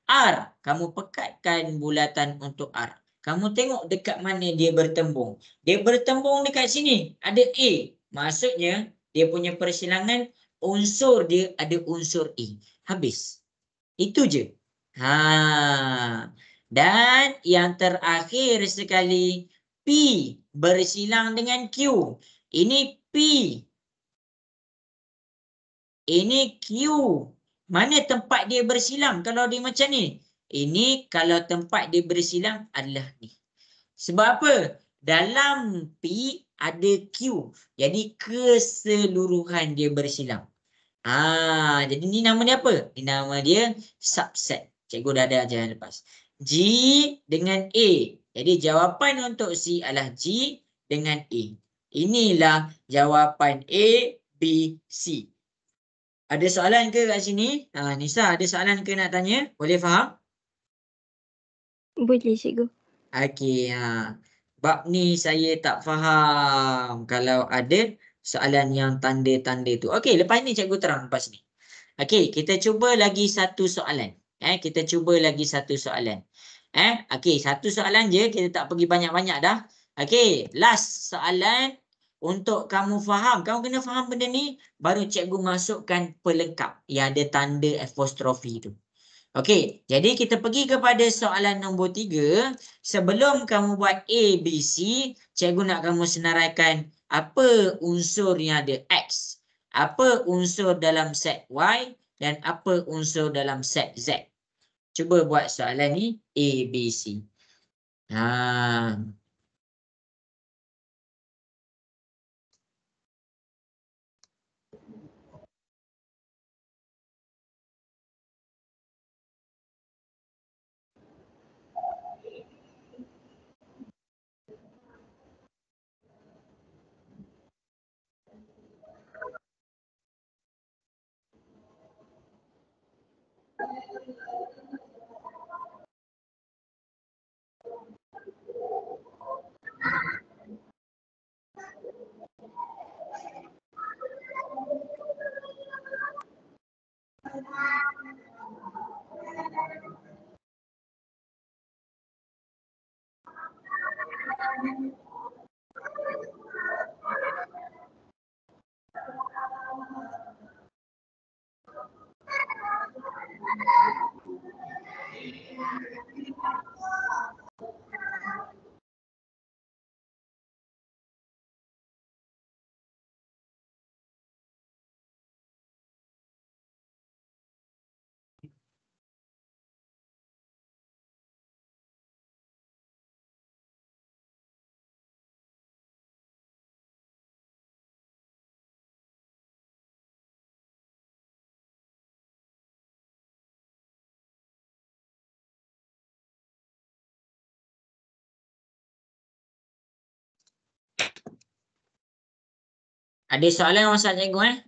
R, kamu pekatkan bulatan untuk R. Kamu tengok dekat mana dia bertembung. Dia bertembung dekat sini. Ada A. Maksudnya, dia punya persilangan, unsur dia ada unsur A. Habis. Itu je. Dan yang terakhir sekali, P bersilang dengan Q. Ini P. Ini Q. Mana tempat dia bersilang kalau dia macam ni? Ini kalau tempat dia bersilang adalah ni. Sebab apa? Dalam P ada Q. Jadi keseluruhan dia bersilang. Jadi ni nama dia apa? Ni nama dia subset. Cikgu dah ada ajaran lepas. G dengan A. Jadi jawapan untuk C adalah G dengan A. Inilah jawapan A, B, C. Ada soalan ke kat sini? Nisa, ada soalan ke nak tanya? Boleh faham? Boleh cikgu. Okey. Bab ni saya tak faham kalau ada soalan yang tanda-tanda tu. Okey, lepas ni cikgu terang lepas ni. Okey, kita cuba lagi satu soalan. Kita cuba lagi satu soalan. Okey, satu soalan je, kita tak pergi banyak-banyak dah. Okey, last soalan untuk kamu faham. Kamu kena faham benda ni, baru cikgu masukkan pelengkap yang ada tanda apostrofi tu. Okey, jadi kita pergi kepada soalan nombor 3. Sebelum kamu buat A, B, C, cikgu nak kamu senaraikan apa unsur yang ada X, apa unsur dalam set Y, dan apa unsur dalam set Z. Cuba buat soalan ni A, B, C. Ada soalan masa cikgu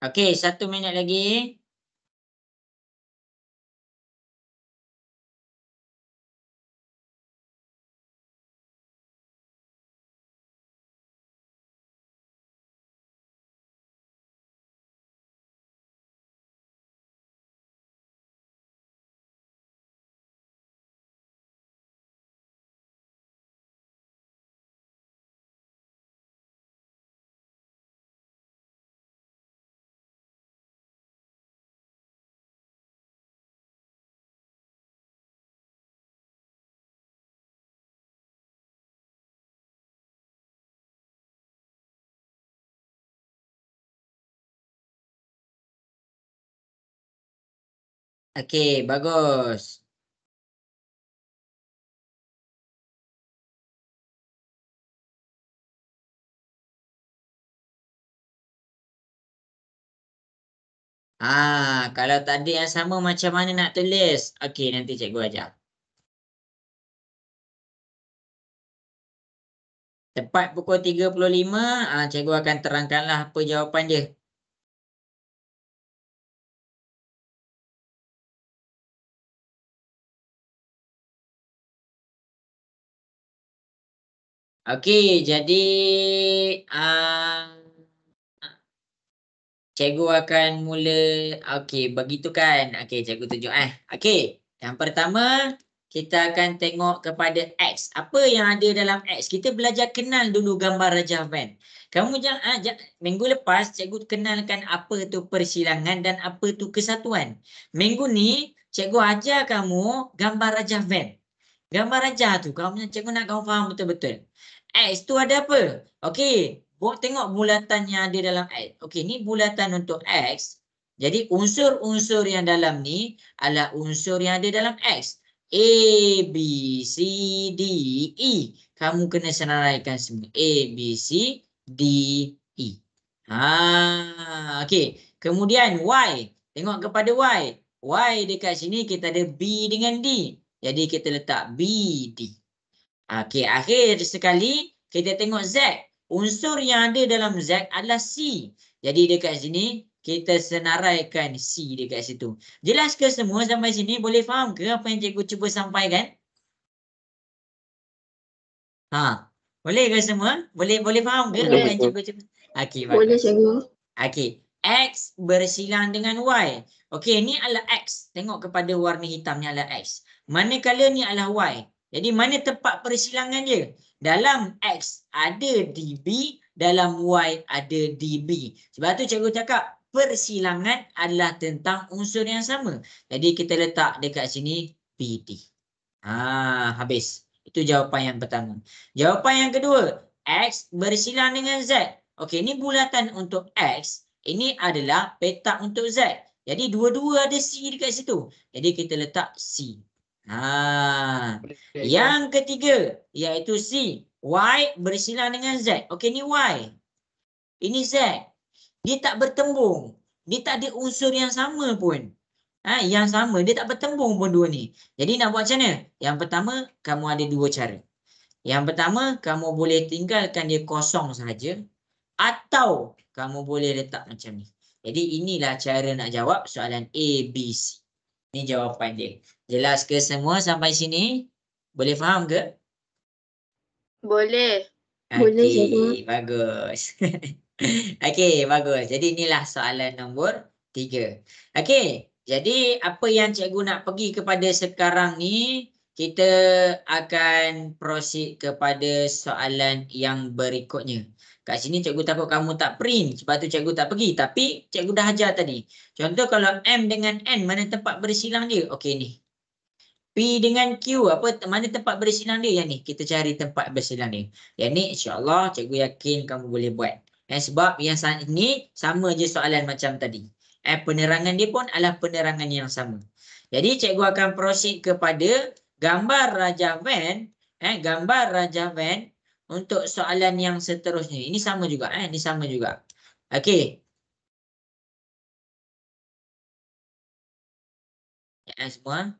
Okey, 1 minit lagi. Okey, bagus. Kalau tak ada yang sama macam mana nak tulis? Okey, nanti cikgu ajar. Tepat pukul 3.5, cikgu akan terangkanlah apa jawapan dia. Okey, jadi cikgu akan mula. Okey, begitu kan? Okey, cikgu tunjuk Okey, yang pertama kita akan tengok kepada X. Apa yang ada dalam X? Kita belajar kenal dulu gambar Rajah Venn. Kamu minggu lepas cikgu kenalkan apa tu persilangan dan apa tu kesatuan. Minggu ni cikgu ajar kamu gambar Rajah Venn. Gambar rajah tu cikgu nak kamu faham betul-betul. X tu ada apa? Okey, tengok bulatan yang ada dalam X. Okey, ni bulatan untuk X. Jadi unsur-unsur yang dalam ni adalah unsur yang ada dalam X. A, B, C, D, E. Kamu kena senaraikan semua. A, B, C, D, E. Okey. Kemudian Y. Tengok kepada Y. Y dekat sini kita ada B dengan D. Jadi kita letak B, D. Okey, akhir sekali kita tengok Z. Unsur yang ada dalam Z adalah C. Jadi dekat sini kita senaraikan C dekat situ. Jelas ke semua sampai sini? Boleh faham ke apa yang cikgu cuba sampaikan? Boleh ke semua? Boleh faham ke apa yang cikgu cuba? Okey, bagus. Boleh cikgu. Okey, X bersilang dengan Y. Okey, ni adalah X. Tengok kepada warna hitam ni adalah X. Manakala ni adalah Y. Jadi mana tempat persilangan dia? Dalam X ada DB, dalam Y ada DB. Sebab tu cikgu cakap persilangan adalah tentang unsur yang sama. Jadi kita letak dekat sini BD. Habis. Itu jawapan yang pertama. Jawapan yang kedua, X bersilang dengan Z. Okey, ni bulatan untuk X. Ini adalah petak untuk Z. Jadi dua-dua ada C dekat situ. Jadi kita letak C. Yang ketiga, iaitu C. Y bersilang dengan Z. Okey, ni Y. Ini Z. Dia tak bertembung. Dia tak ada unsur yang sama pun. Yang sama, dia tak bertembung pun dua ni. Jadi nak buat macam mana? Yang pertama, kamu ada dua cara. Yang pertama, kamu boleh tinggalkan dia kosong saja. Atau kamu boleh letak macam ni. Jadi inilah cara nak jawab soalan A, B, C. Ini jawapan dia. Jelas ke semua sampai sini? Boleh faham ke? Boleh. Boleh, cikgu. Okey, bagus. Okey, bagus. Jadi inilah soalan nombor 3. Okey, jadi apa yang cikgu nak pergi kepada sekarang ni, kita akan proceed kepada soalan yang berikutnya. Kat sini cikgu takut kamu tak print, sebab tu cikgu tak pergi. Tapi cikgu dah ajar tadi. Contoh kalau M dengan N, mana tempat bersilang dia? Okey ni. P dengan Q, mana tempat bersilang dia? Yang ni, kita cari tempat bersilang dia. Yang ni insya-Allah cikgu yakin kamu boleh buat. Sebab yang ni sama je soalan macam tadi. Penerangan dia pun adalah penerangan yang sama. Jadi cikgu akan proceed kepada gambar Rajah Venn. Gambar Rajah Venn untuk soalan yang seterusnya. Ini sama juga. Ini sama juga. Okey. Semua.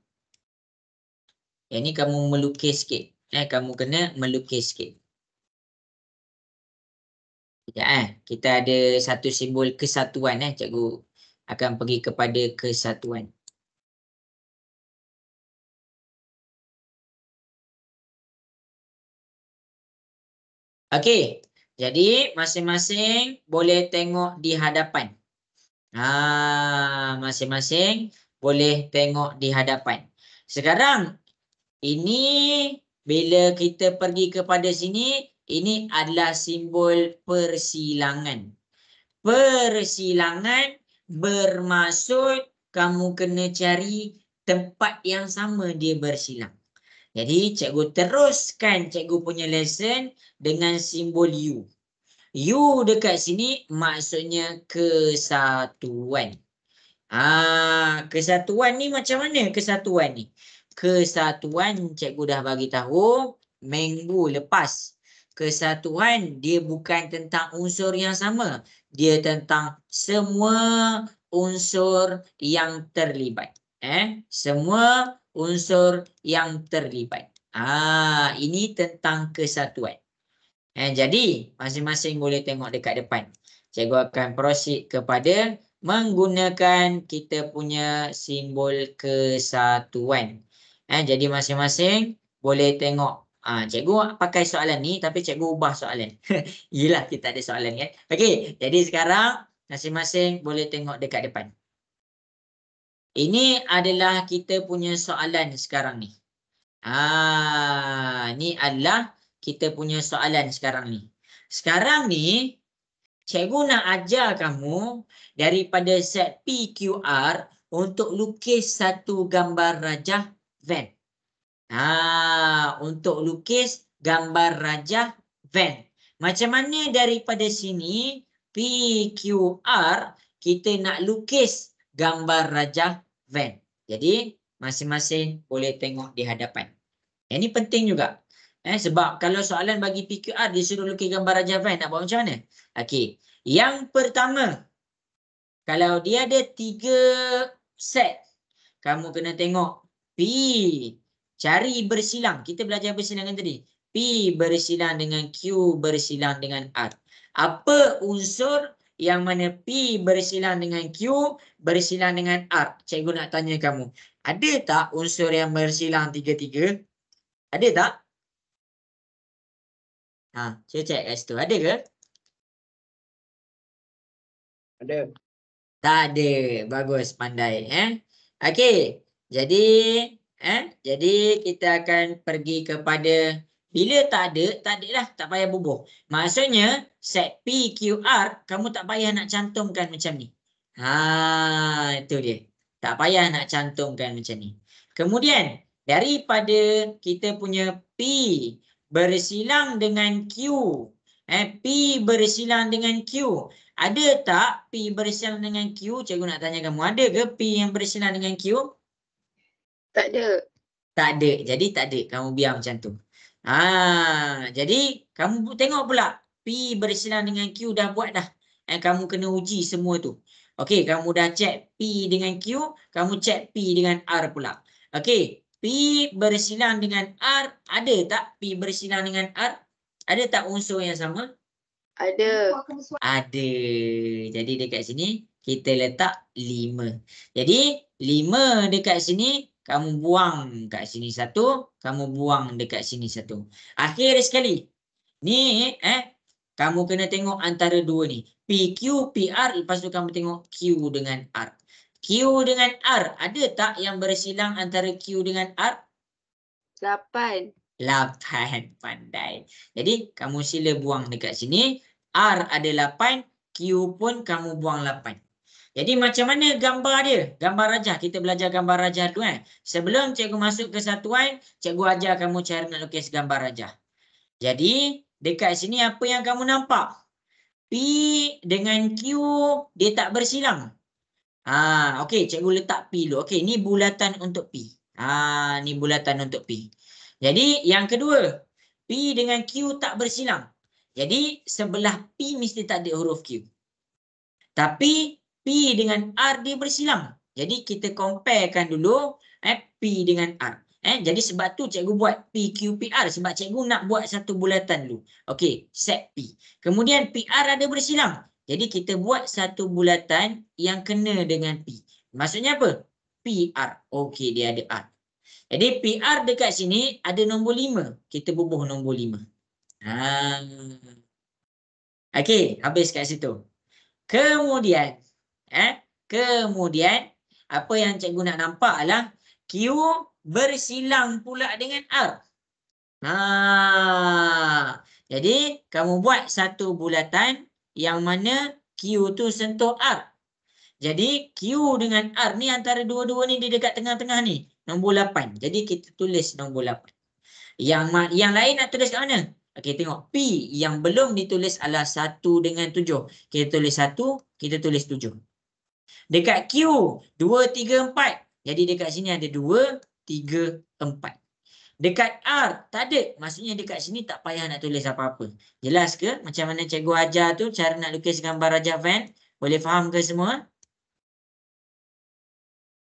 Yang ni kamu melukis sikit. Kamu kena melukis sikit. Sekejap, kita ada satu simbol kesatuan. Cikgu akan pergi kepada kesatuan. Okey. Jadi masing-masing boleh tengok di hadapan. Masing-masing boleh tengok di hadapan. Sekarang ini bila kita pergi kepada sini, ini adalah simbol persilangan. Persilangan bermaksud kamu kena cari tempat yang sama dia bersilang. Jadi cikgu teruskan cikgu punya lesson dengan simbol U. U dekat sini maksudnya kesatuan. Kesatuan ni macam mana kesatuan ni? Kesatuan cikgu dah bagi tahu minggu lepas. Kesatuan dia bukan tentang unsur yang sama. Dia tentang semua unsur yang terlibat. Semua unsur yang terlibat. Ini tentang kesatuan. Jadi masing-masing boleh tengok dekat depan. Cikgu akan proceed kepada menggunakan kita punya simbol kesatuan. Jadi masing-masing boleh tengok. Cikgu pakai soalan ni tapi cikgu ubah soalan. Yelah kita ada soalan kan. Okey, jadi sekarang masing-masing boleh tengok dekat depan. Ini adalah kita punya soalan sekarang ni. Ni adalah kita punya soalan sekarang ni. Sekarang ni cikgu nak ajar kamu daripada set PQR untuk lukis satu gambar rajah van. Untuk lukis gambar rajah van. Macam mana daripada sini PQR kita nak lukis gambar rajah van. Jadi masing-masing boleh tengok di hadapan. Ini penting juga. Sebab kalau soalan bagi PQR disuruh lukis gambar rajah van, nak buat macam mana? Okey. Yang pertama, kalau dia ada 3 set, kamu kena tengok P cari bersilang. Kita belajar bersilangan tadi. P bersilang dengan Q bersilang dengan R. Apa unsur yang mana P bersilang dengan Q bersilang dengan R? Cikgu nak tanya kamu. Ada tak unsur yang bersilang 3-3? Ada tak? Cek kat situ. Ada ke? Ada. Tak ada. Bagus, pandai. Okey. Jadi kita akan pergi kepada bila tak ada lah, tak payah bubuh. Maksudnya set PQR kamu tak payah nak cantumkan macam ni. Itu dia. Tak payah nak cantumkan macam ni. Kemudian daripada kita punya P bersilang dengan Q. P bersilang dengan Q. Ada tak P bersilang dengan Q? Cikgu nak tanya kamu. Ada ke P yang bersilang dengan Q? Tak ada. Tak ada. Jadi tak ada. Kamu biar macam tu. Jadi kamu tengok pula. P bersilang dengan Q dah buat dah. Kamu kena uji semua tu. Okey, kamu dah check P dengan Q. Kamu check P dengan R pula. Okey, P bersilang dengan R. Ada tak P bersilang dengan R? Ada tak unsur yang sama? Ada. Ada. Jadi dekat sini kita letak 5. Jadi 5 dekat sini, kamu buang kat sini 1, kamu buang dekat sini 1. Akhir sekali. Ni kamu kena tengok antara 2 ni. PQ, PR, lepas tu kamu tengok Q dengan R. Q dengan R, ada tak yang bersilang antara Q dengan R? 8. 8, pandai. Jadi kamu sila buang dekat sini. R ada 8, Q pun kamu buang 8. Jadi macam mana gambar dia? Gambar rajah. Kita belajar gambar rajah tu Sebelum cikgu masuk ke kesatuan, cikgu ajar kamu cara nak lukis gambar rajah. Jadi dekat sini apa yang kamu nampak? P dengan Q dia tak bersilang. Okey, cikgu letak P dulu. Okey, ni bulatan untuk P. Ni bulatan untuk P. Jadi yang kedua, P dengan Q tak bersilang. Jadi sebelah P mesti tak ada huruf Q. Tapi P dengan R dia bersilang. Jadi kita comparekan dulu P dengan R. Jadi sebab tu cikgu buat PQPR. Sebab cikgu nak buat satu bulatan dulu. Okey, set P. Kemudian PR ada bersilang. Jadi kita buat satu bulatan yang kena dengan P. Maksudnya apa? PR. Okey, dia ada R. Jadi PR dekat sini ada nombor 5. Kita bubuh nombor 5. Okey, habis kat situ. Kemudian apa yang cikgu nak nampak adalah Q bersilang pula dengan R. Jadi kamu buat satu bulatan yang mana Q tu sentuh R. Jadi Q dengan R ni antara dua-dua ni dia dekat tengah-tengah ni. Nombor 8. Jadi kita tulis nombor 8. Yang lain nak tulis kat mana? Okey, tengok P yang belum ditulis adalah 1 dengan 7. Kita tulis 1, kita tulis 7. Dekat Q 2, 3, 4. Jadi dekat sini ada 2, 3, 4. Dekat R tak ada. Maksudnya dekat sini tak payah nak tulis apa-apa. Jelas ke macam mana cikgu ajar tu cara nak lukis gambar rajah van? Boleh faham ke semua?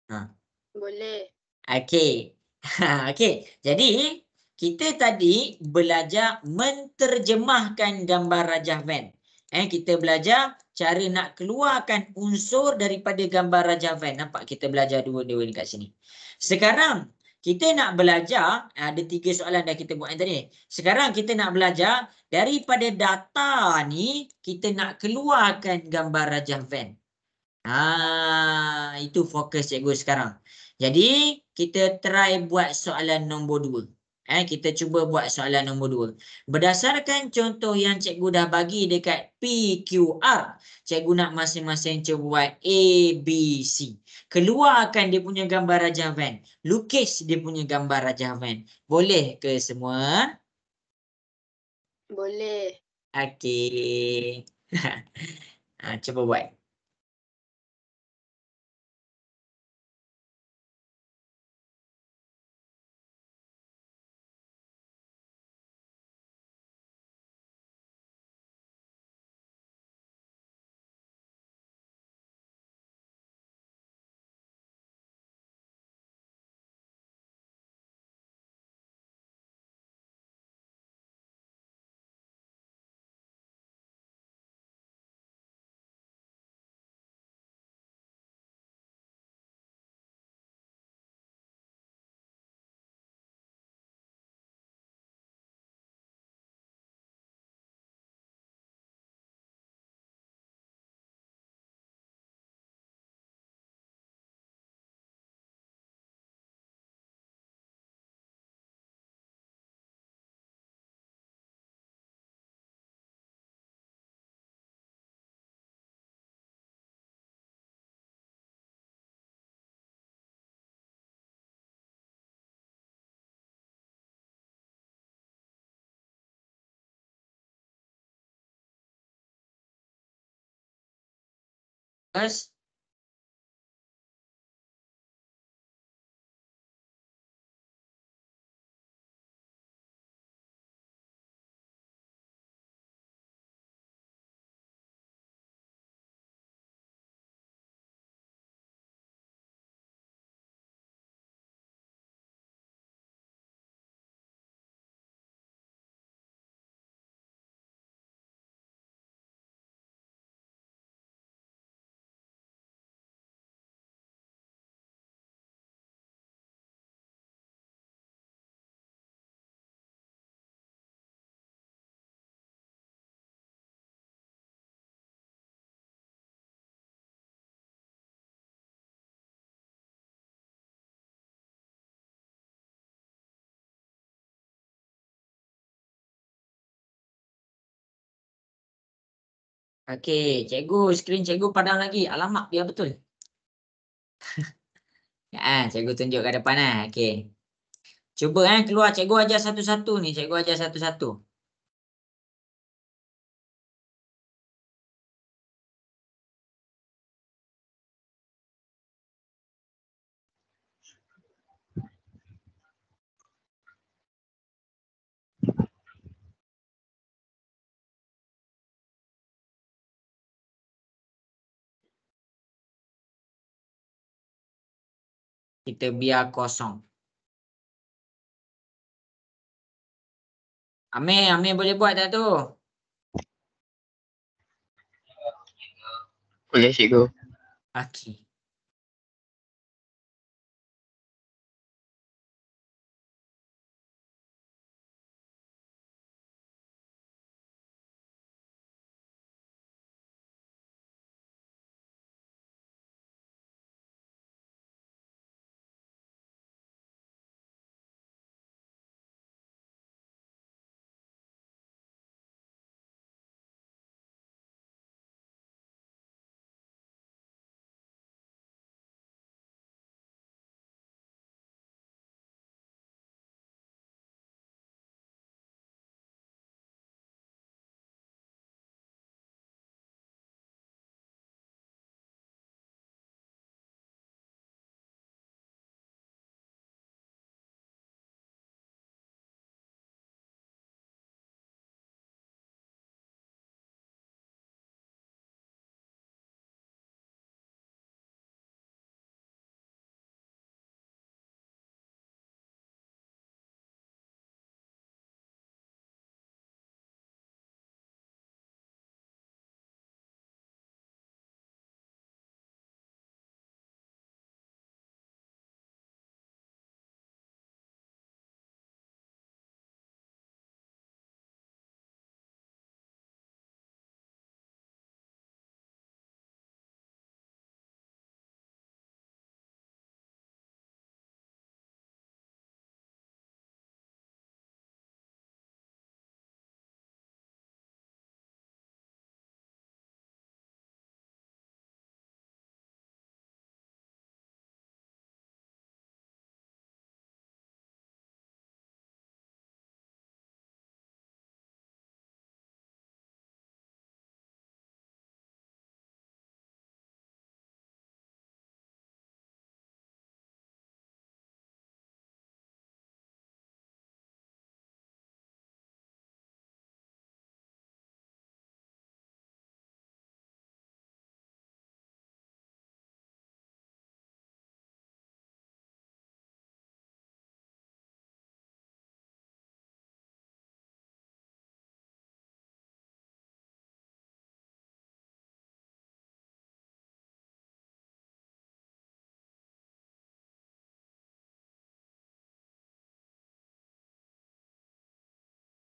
Ha. Boleh. Okey. Okey. Jadi kita tadi belajar menterjemahkan gambar rajah van. Kita belajar cara nak keluarkan unsur daripada gambar rajah van. Nampak kita belajar dua-dua dekat sini. Sekarang kita nak belajar, ada 3 soalan dah kita buat yang tadi. Sekarang kita nak belajar daripada data ni kita nak keluarkan gambar rajah van. Itu fokus cikgu sekarang. Jadi kita try buat soalan nombor 2. Kita cuba buat soalan nombor 2. Berdasarkan contoh yang cikgu dah bagi dekat PQR, cikgu nak masing-masing cuba buat A, B, C. Keluarkan dia punya gambar rajah van. Lukis dia punya gambar rajah van. Boleh ke semua? Boleh. Okey. Cuba buat. Terus okey, cikgu, skrin cikgu padam lagi. Alamak, biar betul. Cikgu tunjuk kat depan Okey. Cuba keluar, cikgu ajar satu-satu ni, cikgu ajar satu-satu. Kita biar kosong. Amir boleh buat tak tu? Boleh cikgu. Okey.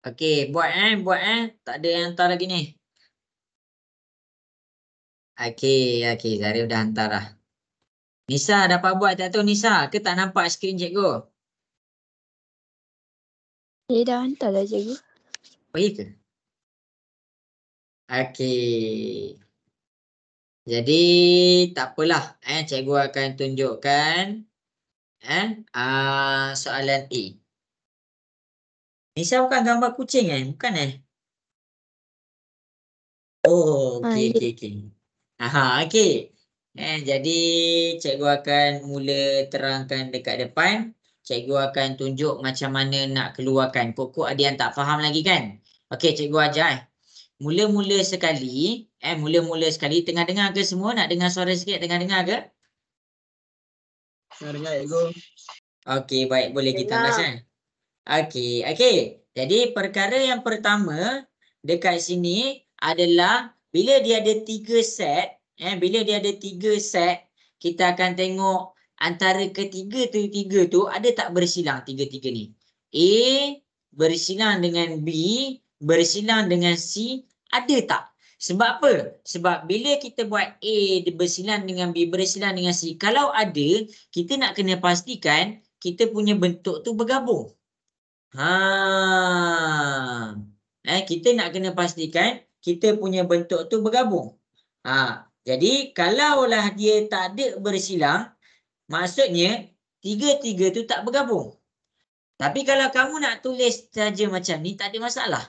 Okey, buat tak ada yang hantar lagi ni. Okey, Zarif dah hantar dah. Nisa dapat buat tak tu Nisa? Ke tak nampak skrin cikgu? Dia dah hantar dah cikgu. Oh, iya ke? Okey. Jadi tak apalah, cikgu akan tunjukkan soalan A. Nisa bukan gambar kucing bukan Oh, Ha, okey ya. okey. Okey. Jadi cikgu akan mula terangkan dekat depan. Cikgu akan tunjuk macam mana nak keluarkan. Pokok ada yang tak faham lagi kan? Okey, cikgu ajar Mula-mula sekali, tengah dengar ke semua? Nak dengar suara sikit, tengah dengar ke? Nak dengar cikgu. Okey, baik, boleh kita Dengar. ambas Okey. Jadi perkara yang pertama dekat sini adalah bila dia ada 3 set, kita akan tengok antara ketiga tu ada tak bersilang tiga-tiga ni. A bersilang dengan B, bersilang dengan C, ada tak? Sebab apa? Sebab bila kita buat A bersilang dengan B, bersilang dengan C, kalau ada, kita nak kena pastikan kita punya bentuk tu bergabung. Kita nak kena pastikan kita punya bentuk tu bergabung. Jadi kalaulah dia tak ada bersilang, maksudnya tiga-tiga tu tak bergabung. Tapi kalau kamu nak tulis saja macam ni, tak ada masalah.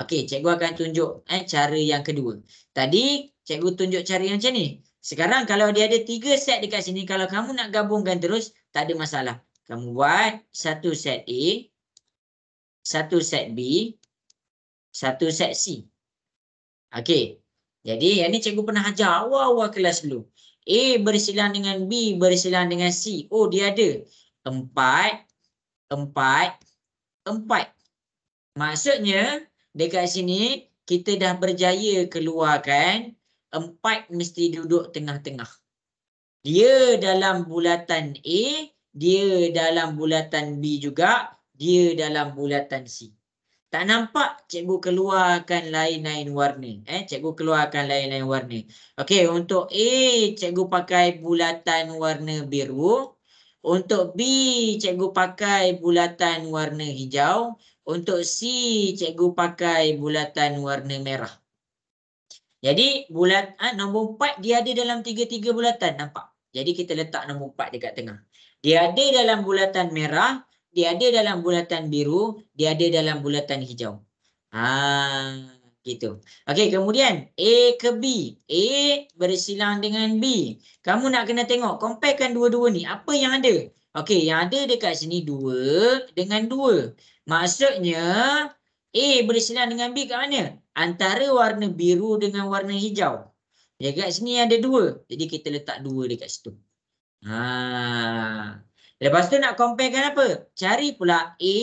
Okey, cikgu akan tunjuk cara yang kedua. Tadi cikgu tunjuk cara yang macam ni. Sekarang kalau dia ada 3 set dekat sini, kalau kamu nak gabungkan terus, tak ada masalah. Kamu buat satu set A, satu set B, satu set C. Okey. Jadi yang ni cikgu pernah ajar awal-awal kelas dulu. A bersilang dengan B bersilang dengan C. Oh, dia ada 4, 4, 4. Maksudnya dekat sini kita dah berjaya keluarkan 4 mesti duduk tengah-tengah. Dia dalam bulatan A, dia dalam bulatan B juga, dia dalam bulatan C. Tak nampak cikgu keluarkan lain-lain warna. Cikgu keluarkan lain-lain warna. Okey, untuk A cikgu pakai bulatan warna biru. Untuk B cikgu pakai bulatan warna hijau. Untuk C cikgu pakai bulatan warna merah. Jadi nombor 4 dia ada dalam tiga-tiga bulatan, nampak? Jadi kita letak nombor 4 dekat tengah. Dia ada dalam bulatan merah, dia ada dalam bulatan biru, dia ada dalam bulatan hijau. Gitu. Okey, kemudian A ke B. A bersilang dengan B. Kamu nak kena tengok, comparekan dua-dua ni. Apa yang ada? Okey, yang ada dekat sini 2 dengan 2. Maksudnya A bersilang dengan B kat mana? Antara warna biru dengan warna hijau. Dekat sini ada 2. Jadi kita letak 2 dekat situ. Lepas tu nak comparekan apa? Cari pula A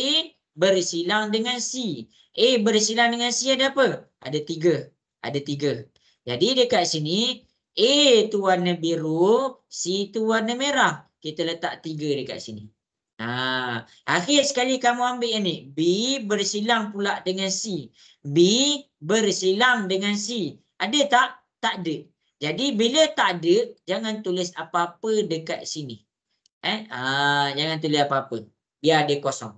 bersilang dengan C. A bersilang dengan C ada apa? Ada 3. Ada 3. Jadi dekat sini A tu warna biru, C tu warna merah. Kita letak 3 dekat sini. Akhir sekali kamu ambil yang ni. B bersilang pula dengan C. B bersilang dengan C. Ada tak? Tak ada. Jadi bila tak ada, jangan tulis apa-apa dekat sini. Jangan tulis apa-apa. Biar dia kosong.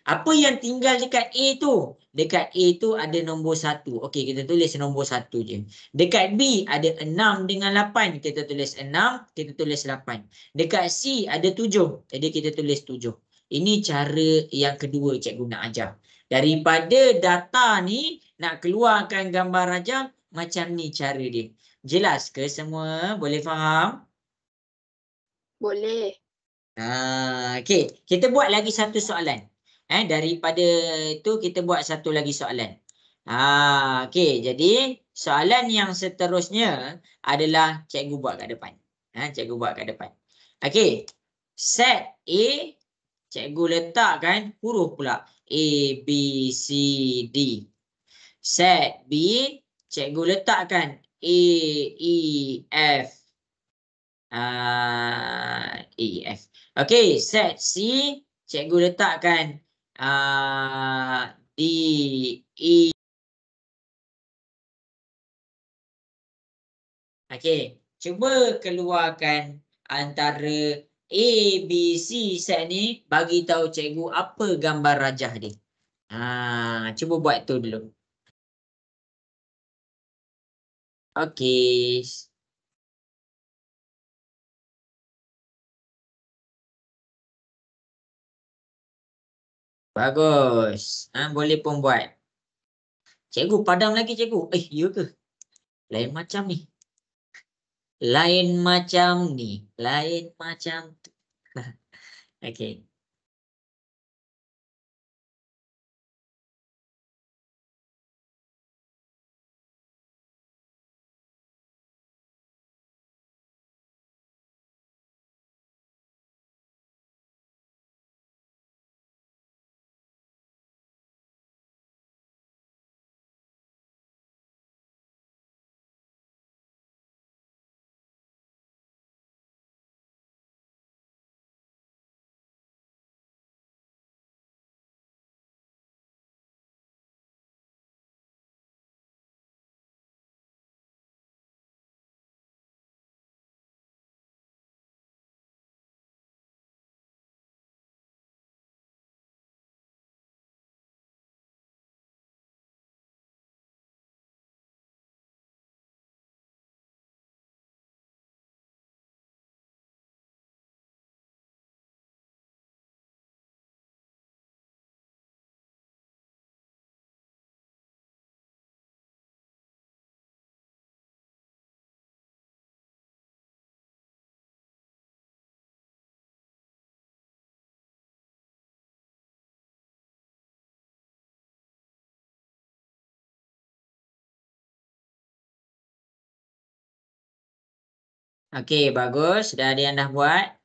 Apa yang tinggal dekat A tu? Dekat A tu ada nombor 1. Okey, kita tulis nombor 1 je. Dekat B ada 6 dengan 8. Kita tulis 6, kita tulis 8. Dekat C ada 7. Jadi kita tulis 7. Ini cara yang kedua cikgu nak ajar. Daripada data ni, nak keluarkan gambar rajah, macam ni cara dia. Jelas ke semua? Boleh faham? Boleh. Okey, kita buat lagi satu soalan. Daripada itu kita buat satu lagi soalan. Okey, jadi soalan yang seterusnya adalah cikgu buat kat depan. Cikgu buat kat depan. Okey, set A cikgu letakkan huruf pula. A, B, C, D. Set B cikgu letakkan A, E, F. E, F. Okey, set C cikgu letakkan D, E. Okey, cuba keluarkan antara A, B, C set ni, bagi tahu cikgu apa gambar rajah dia. Cuba buat tu dulu. Okey. Bagus. Boleh pun buat. Cikgu padam lagi cikgu. Ya ke? Lain macam ni. Lain macam ni. Lain macam tu. Okey. Okey, bagus. Dah ada yang dah buat.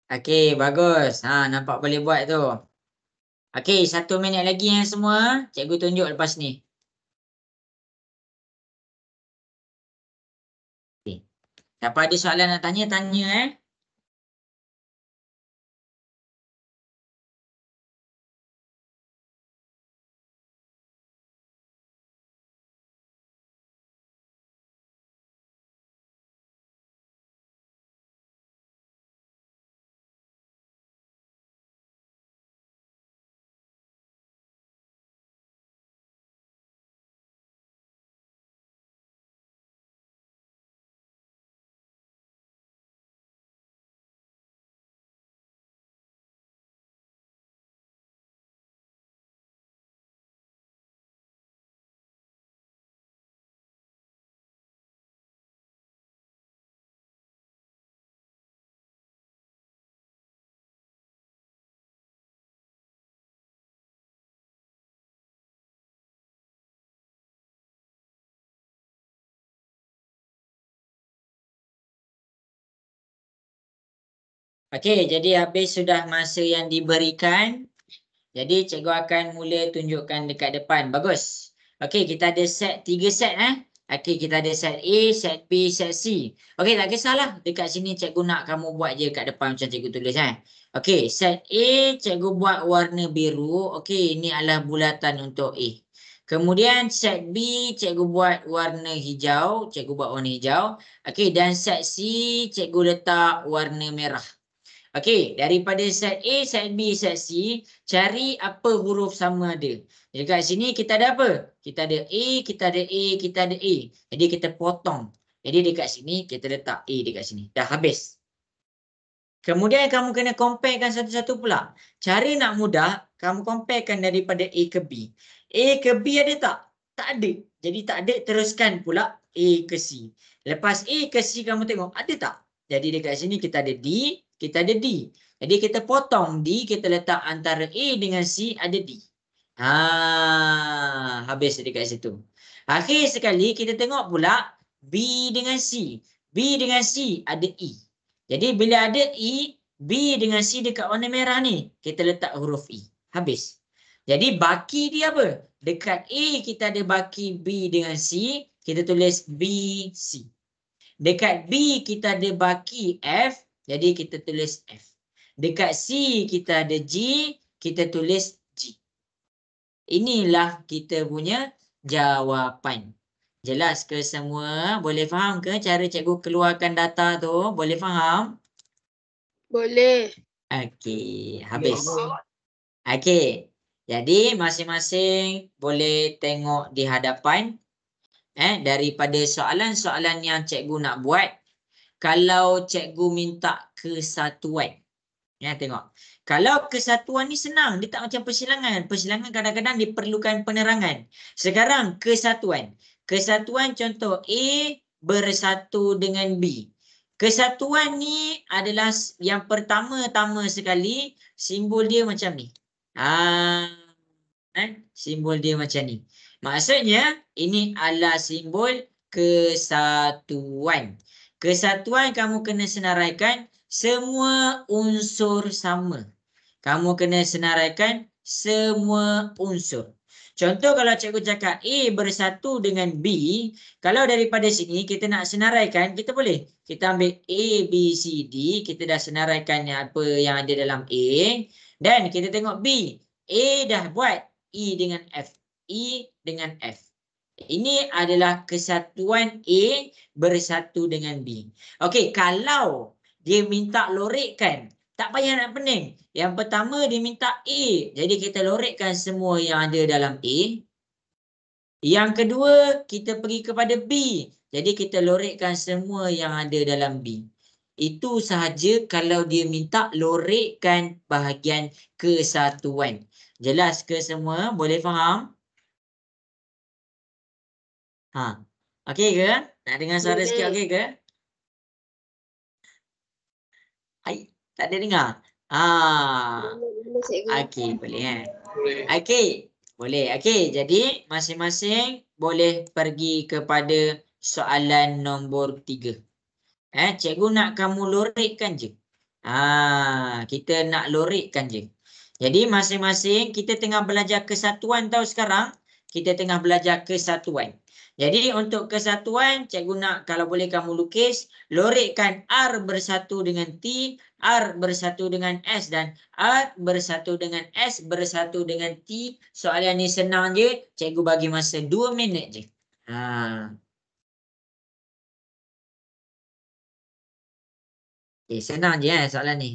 Okey, bagus. Nampak boleh buat tu. Okey, 1 minit lagi yang semua. Cikgu tunjuk lepas ni. Okay. Siapa ada soalan nak tanya, tanya Okey, jadi habis sudah masa yang diberikan. Jadi cikgu akan mula tunjukkan dekat depan. Bagus. Okey, kita ada set 3 set Okey, kita ada set A, set B, set C. Okey, tak kisahlah. Dekat sini cikgu nak kamu buat je kat depan macam cikgu tulis Okey, set A cikgu buat warna biru. Okey, ini adalah bulatan untuk A. Kemudian set B cikgu buat warna hijau. Cikgu buat warna hijau. Okey, dan set C cikgu letak warna merah. Okey, daripada set A, set B, set C, cari apa huruf sama ada. Dekat sini kita ada apa? Kita ada A, kita ada A, kita ada A. Jadi kita potong. Jadi dekat sini kita letak A dekat sini. Dah habis. Kemudian kamu kena comparekan satu-satu pula. Cara nak mudah, kamu comparekan daripada A ke B. A ke B ada tak? Tak ada. Jadi tak ada, teruskan pula A ke C. Lepas A ke C kamu tengok, ada tak? Jadi dekat sini kita ada D, kita ada D. Jadi kita potong D, kita letak antara A dengan C, ada D. Habis dekat situ. Akhir sekali kita tengok pula B dengan C. B dengan C ada E. Jadi bila ada E, B dengan C dekat warna merah ni, kita letak huruf E. Habis. Jadi baki dia apa? Dekat A kita ada baki B dengan C, kita tulis B, C. Dekat B kita ada baki F, jadi kita tulis F. Dekat C kita ada G, kita tulis G. Inilah kita punya jawapan. Jelas ke semua? Boleh faham ke cara cikgu keluarkan data tu? Boleh faham? Boleh. Okey, habis. Okey. Jadi masing-masing boleh tengok di hadapan daripada soalan-soalan yang cikgu nak buat. Kalau cikgu minta kesatuan. Ya, tengok. Kalau kesatuan ni senang, dia tak macam persilangan. Persilangan kadang-kadang diperlukan penerangan. Sekarang kesatuan. Kesatuan contoh A bersatu dengan B. Kesatuan ni adalah yang pertama-tama sekali, simbol dia macam ni. Simbol dia macam ni. Maksudnya ini adalah simbol kesatuan. Kesatuan kamu kena senaraikan semua unsur sama. Kamu kena senaraikan semua unsur. Contoh kalau cikgu cakap A bersatu dengan B, kalau daripada sini kita nak senaraikan, kita boleh. Kita ambil A, B, C, D, kita dah senaraikan apa yang ada dalam A. Dan kita tengok B. A dah buat E dengan F. E dengan F. Ini adalah kesatuan A bersatu dengan B. Okey, kalau dia minta lorekkan, tak payah nak pening. Yang pertama dia minta A. Jadi kita lorekkan semua yang ada dalam A. Yang kedua, kita pergi kepada B. Jadi kita lorekkan semua yang ada dalam B. Itu sahaja kalau dia minta lorekkan bahagian kesatuan. Jelas ke semua? Boleh faham? Okey ke? Nak dengar suara sikit okey ke? Tak ada dengar? Okey, boleh Okey, boleh. Okey, jadi masing-masing boleh pergi kepada soalan nombor 3. Cikgu nak kamu lorekkan je. Kita nak lorekkan je. Jadi masing-masing kita tengah belajar kesatuan tahu sekarang. Kita tengah belajar kesatuan. Jadi untuk kesatuan, cikgu nak kalau boleh kamu lukis, lorekkan R bersatu dengan T, R bersatu dengan S dan R bersatu dengan S bersatu dengan T. Soalan ni senang je, cikgu bagi masa 2 minit je. Senang je soalan ni.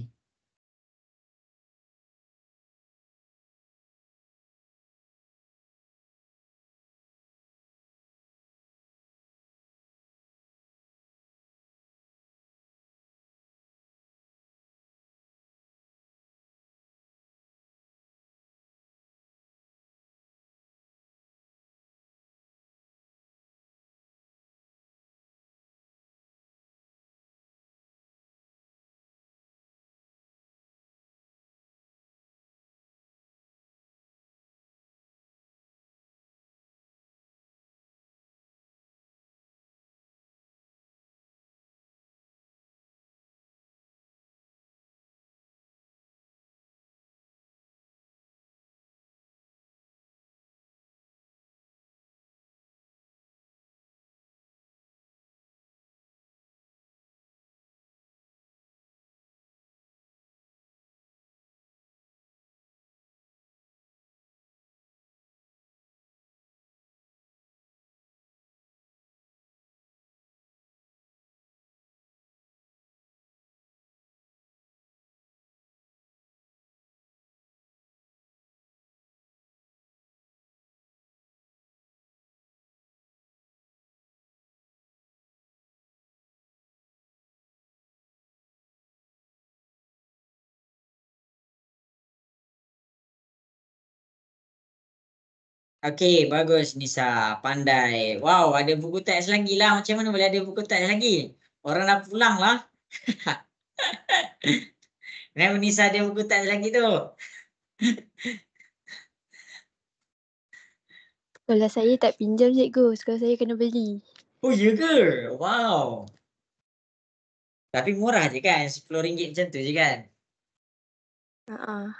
Okey, bagus Nisa. Pandai. Wow, ada buku teks lagi lah. Macam mana boleh ada buku teks lagi? Orang dah pulang lah. Kenapa Nisa ada buku teks lagi tu? Sekolah saya tak pinjam cikgu. Sekolah saya kena beli. Oh, ya ke? Wow. Tapi murah je kan? RM10 macam tu je kan? Haa.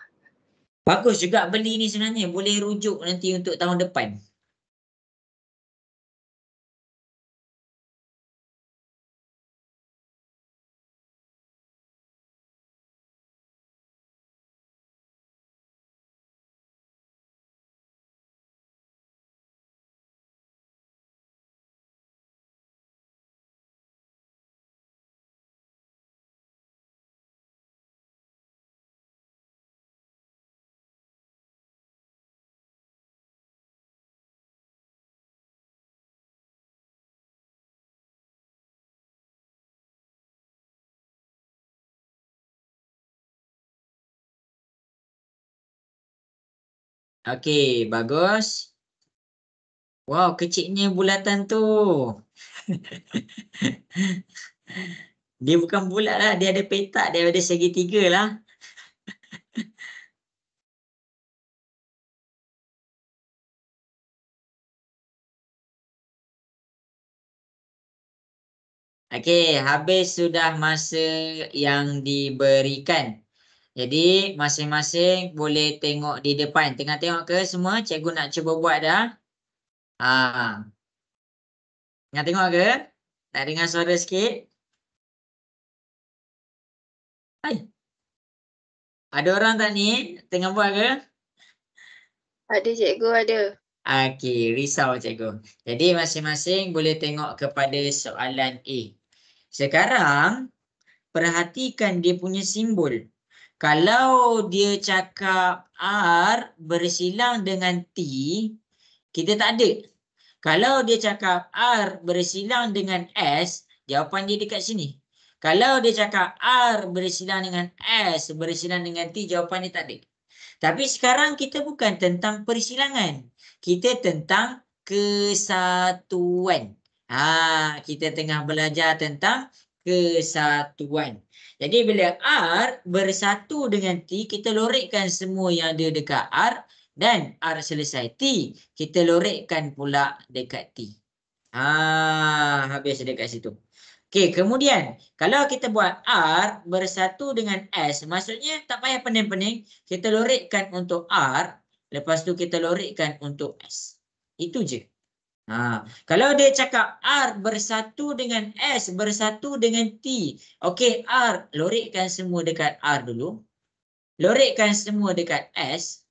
Bagus juga beli ni sebenarnya. Boleh rujuk nanti untuk tahun depan. Okey, bagus. Wow, kecilnya bulatan tu. Dia bukan bulat lah. Dia ada petak. Dia ada segitiga lah. Okey, habis sudah masa yang diberikan. Jadi, masing-masing boleh tengok di depan. Tengah tengok ke semua? Cikgu nak cuba buat dah. Tengah tengok ke? Nak dengar suara sikit? Hai. Ada orang tak ni? Tengah buat ke? Ada cikgu ada. Okey, risau cikgu. Jadi, masing-masing boleh tengok kepada soalan A. Sekarang, perhatikan dia punya simbol. Kalau dia cakap R bersilang dengan T, kita tak ada. Kalau dia cakap R bersilang dengan S, jawapan dia dekat sini. Kalau dia cakap R bersilang dengan S, bersilang dengan T, jawapan dia tak ada. Tapi sekarang kita bukan tentang persilangan. Kita tentang kesatuan. Kita tengah belajar tentang kesatuan. Jadi bila R bersatu dengan T, kita lorekkan semua yang ada dekat R dan R selesai T, kita lorekkan pula dekat T. Habis dekat situ. Okey, kemudian kalau kita buat R bersatu dengan S, maksudnya tak payah pening-pening, kita lorekkan untuk R, lepas tu kita lorekkan untuk S. Itu je. Kalau dia cakap R bersatu dengan S, bersatu dengan T. Okey, R, lorekkan semua dekat R dulu. Lorekkan semua dekat S.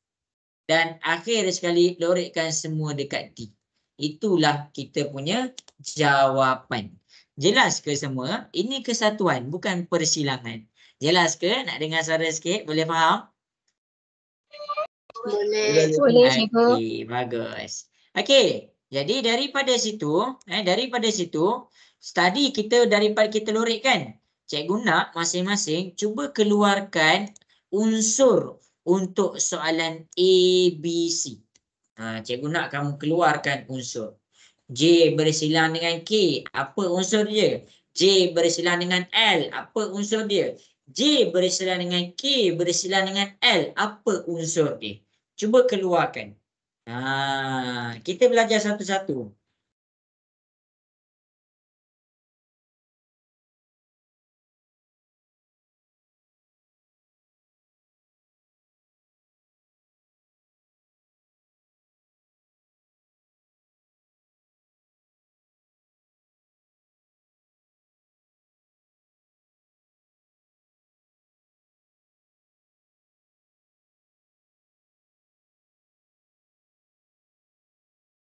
Dan akhir sekali, lorekkan semua dekat T. Itulah kita punya jawapan. Jelas ke semua? Ini kesatuan, bukan persilangan. Jelas ke? Nak dengar suara sikit? Boleh faham? Boleh. Boleh cikgu. Okey, bagus. Okey, jadi daripada situ, study kita daripada kita lorekkan. Cikgu nak masing-masing cuba keluarkan unsur untuk soalan A, B, C. Cikgu nak kamu keluarkan unsur. J bersilang dengan K, apa unsur dia? J bersilang dengan L, apa unsur dia? J bersilang dengan K, bersilang dengan L, apa unsur dia? Cuba keluarkan. Kita belajar satu-satu.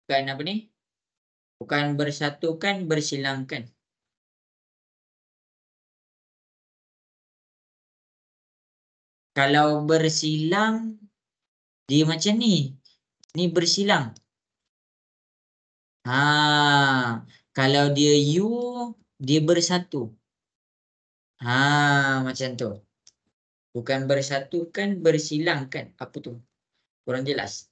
Bukan apa ni? Bukan bersatukan, bersilangkan. Kalau bersilang, dia macam ni. Ni bersilang. Kalau dia U, dia bersatu. Macam tu. Bukan bersatukan, bersilangkan. Apa tu? Kurang jelas.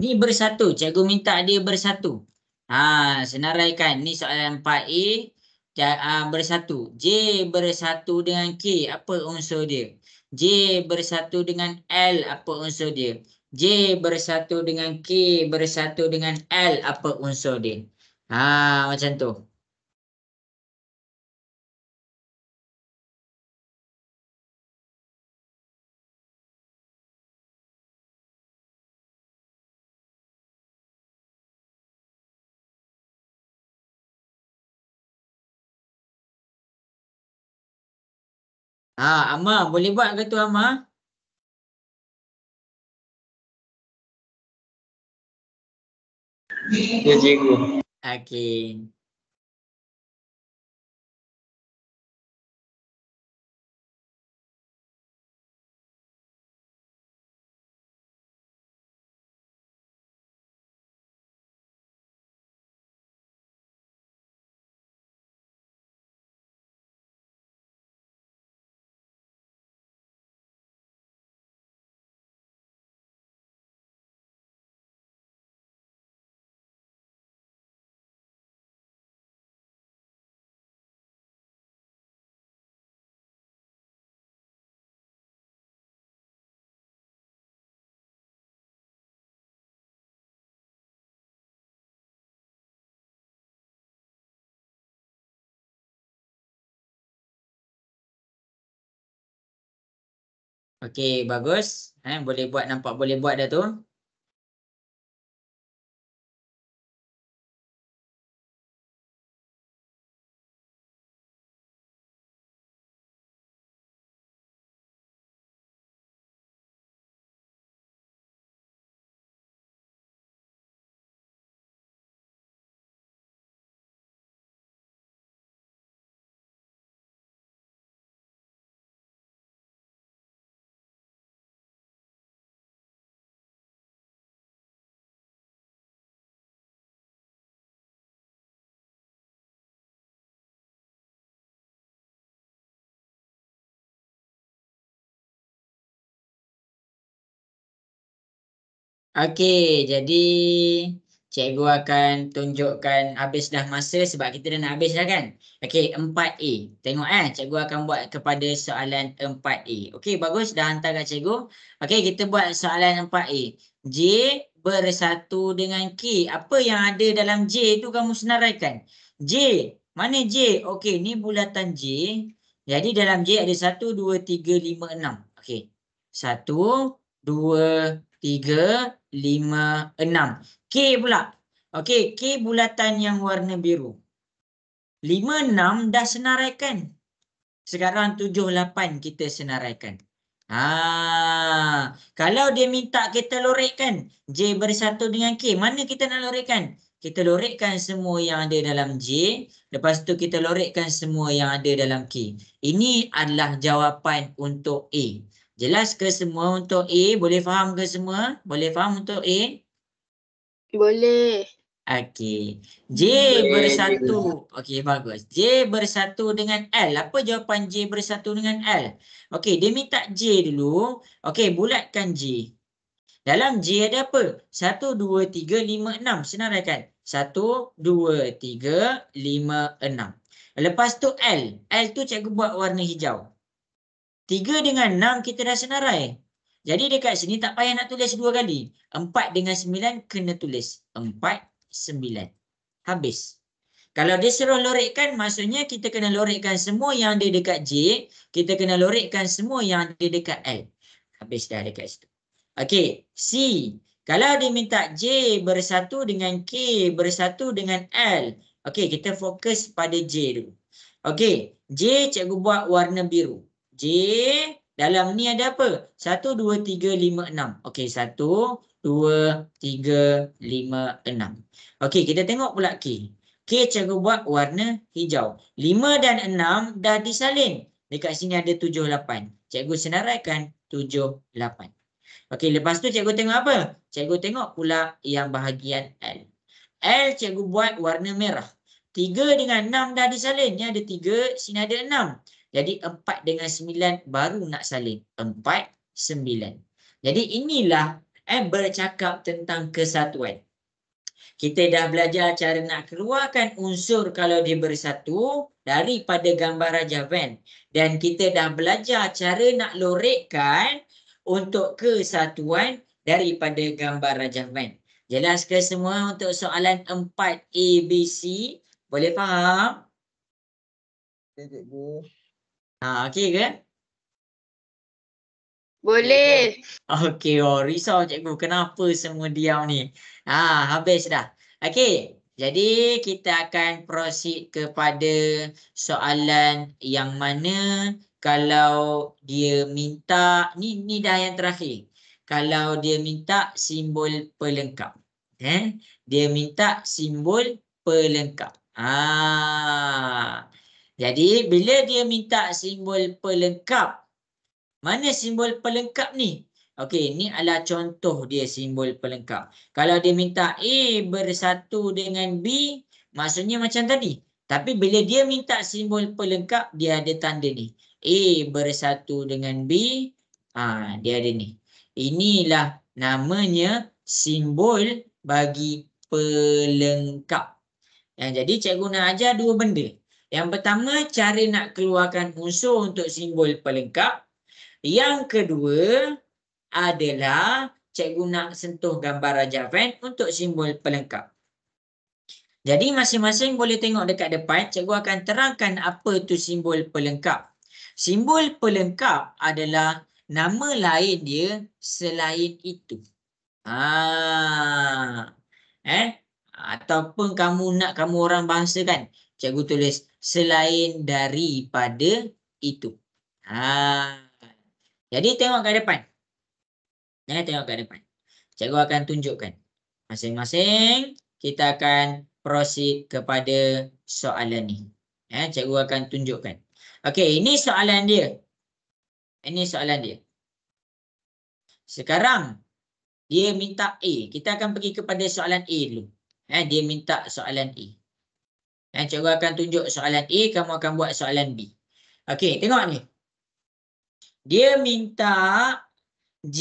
Ni bersatu. Cikgu minta dia bersatu. Senaraikan. Ni soalan 4A. Bersatu. J bersatu dengan K. Apa unsur dia? J bersatu dengan L. Apa unsur dia? J bersatu dengan K. Bersatu dengan L. Apa unsur dia? Macam tu. Amma boleh buat ke tu Amma? Ya, cikgu. Okey. Okey, bagus. Boleh buat, nampak boleh buat dah tu. Okey, jadi cikgu akan tunjukkan habis dah masa sebab kita dah nak habis dah kan. Okey, 4A. Tengok cikgu akan buat kepada soalan 4A. Okey, bagus dah hantar kat cikgu. Okey, kita buat soalan 4A. J bersatu dengan K. Apa yang ada dalam J tu kamu senaraikan. J, mana J? Okey, ni bulatan J. Jadi dalam J ada 1, 2, 3, 5, 6. Okey. 1, 2, 3, 5, 6. K pula. Okey, K bulatan yang warna biru. 5, 6 dah senaraikan. Sekarang 7, 8 kita senaraikan. Kalau dia minta kita lorikkan J bersatu dengan K, mana kita nak lorikkan? Kita lorikkan semua yang ada dalam J, lepas tu kita lorikkan semua yang ada dalam K. Ini adalah jawapan untuk A. Jelas ke semua untuk A? Boleh faham ke semua? Boleh faham untuk A? Boleh. Okey. J Boleh, bersatu. Okey, bagus. J bersatu dengan L. Apa jawapan J bersatu dengan L? Okey, dia minta J dulu. Okey, bulatkan J. Dalam J ada apa? 1, 2, 3, 5, 6. Senaraikan. 1, 2, 3, 5, 6. Lepas tu L. L tu cikgu buat warna hijau. 3 dengan 6 kita dah senarai. Jadi dekat sini tak payah nak tulis 2 kali. 4 dengan 9 kena tulis. 4, 9. Habis. Kalau dia suruh lorikkan, maksudnya kita kena lorikkan semua yang ada dekat J. Kita kena lorikkan semua yang ada dekat L. Habis dah dekat situ. Okey, C. Kalau dia minta J bersatu dengan K bersatu dengan L. Okey, kita fokus pada J dulu. Okey, J cikgu buat warna biru. J dalam ni ada apa? 1, 2, 3, 5, 6. Okey, 1, 2, 3, 5, 6. Okey, kita tengok pula K. K cikgu buat warna hijau. 5 dan 6 dah disalin. Dekat sini ada 7, 8. Cikgu senaraikan 7, 8. Okey, lepas tu cikgu tengok apa? Cikgu tengok pula yang bahagian L. L cikgu buat warna merah. 3 dengan 6 dah disalin. Ni ada 3, sini ada 6. Jadi 4 dengan 9 baru nak salin. 4, 9. Jadi inilah bercakap tentang kesatuan. Kita dah belajar cara nak keluarkan unsur kalau dia bersatu daripada gambar rajah Venn. Dan kita dah belajar cara nak lorekkan untuk kesatuan daripada gambar rajah Venn. Jelas ke semua untuk soalan 4 ABC? Boleh faham? Okey, cikgu. Okey ke? Boleh. Okey, risau cikgu. Kenapa semua diam ni? Habis dah. Okey, jadi kita akan proceed kepada soalan yang mana kalau dia minta, ni dah yang terakhir. Kalau dia minta simbol pelengkap. Dia minta simbol pelengkap. Jadi bila dia minta simbol pelengkap, mana simbol pelengkap ni? Okey, ni adalah contoh dia simbol pelengkap. Kalau dia minta A bersatu dengan B, maksudnya macam tadi. Tapi bila dia minta simbol pelengkap, dia ada tanda ni. A bersatu dengan B, dia ada ni. Inilah namanya simbol bagi pelengkap. Jadi cikgu nak ajar dua benda. Yang pertama, cara nak keluarkan unsur untuk simbol pelengkap. Yang kedua adalah cikgu nak sentuh gambar rajah Venn untuk simbol pelengkap. Jadi masing-masing boleh tengok dekat depan, cikgu akan terangkan apa tu simbol pelengkap. Simbol pelengkap adalah nama lain dia selain itu. Ataupun kamu orang bahasakan, cikgu tulis selain daripada itu. Jadi tengok kat depan. Tengok kat depan. Cikgu akan tunjukkan. Masing-masing kita akan proceed kepada soalan ni. Cikgu akan tunjukkan. Okey, ini soalan dia. Ini soalan dia. Sekarang dia minta A. Kita akan pergi kepada soalan A dulu. Dia minta soalan A. Cikgu akan tunjuk soalan A, kamu akan buat soalan B. Okey, tengok ni. Dia minta G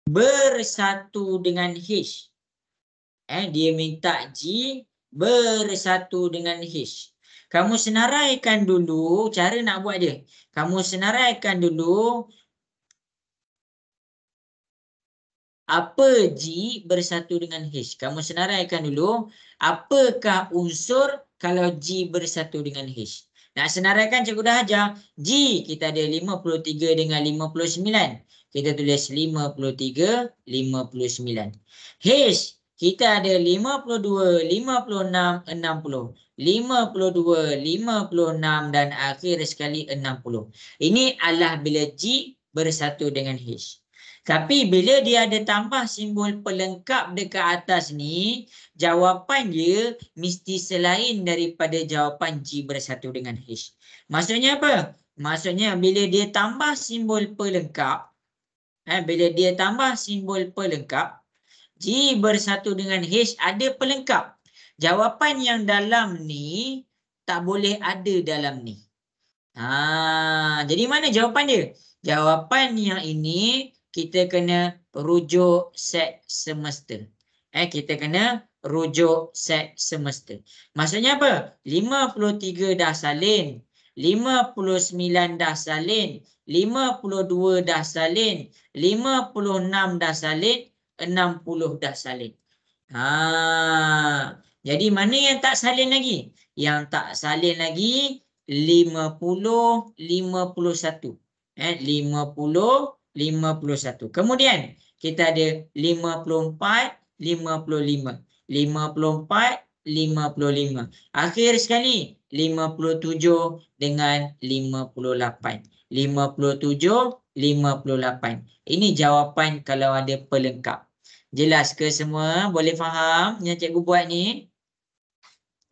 bersatu dengan H. Dia minta G bersatu dengan H. Kamu senaraikan dulu cara nak buat dia. Kamu senaraikan dulu apa G bersatu dengan H. Kamu senaraikan dulu apakah unsur kalau G bersatu dengan H. Nak senaraikan cikgu dah ajar. G kita ada 53 dengan 59. Kita tulis 53, 59. H kita ada 52, 56, 60. 52, 56 dan akhir sekali 60. Ini adalah bila G bersatu dengan H. Tapi bila dia ada tambah simbol pelengkap dekat atas ni, jawapan dia mesti selain daripada jawapan G bersatu dengan H. Maksudnya apa? Maksudnya bila dia tambah simbol pelengkap, G bersatu dengan H ada pelengkap. Jawapan yang dalam ni tak boleh ada dalam ni. Jadi mana jawapan dia? Jawapan yang ini kita kena rujuk set semester. Kita kena rujuk set semester. Maksudnya apa? 53 dah salin. 59 dah salin. 52 dah salin. 56 dah salin. 60 dah salin. Jadi mana yang tak salin lagi? Yang tak salin lagi 50, 51. 50, 51. Kemudian kita ada 54, 55. 54, 55. Akhir sekali 57 dengan 58. 57, 58. Ini jawapan kalau ada pelengkap. Jelas ke semua? Boleh faham yang cikgu buat ni?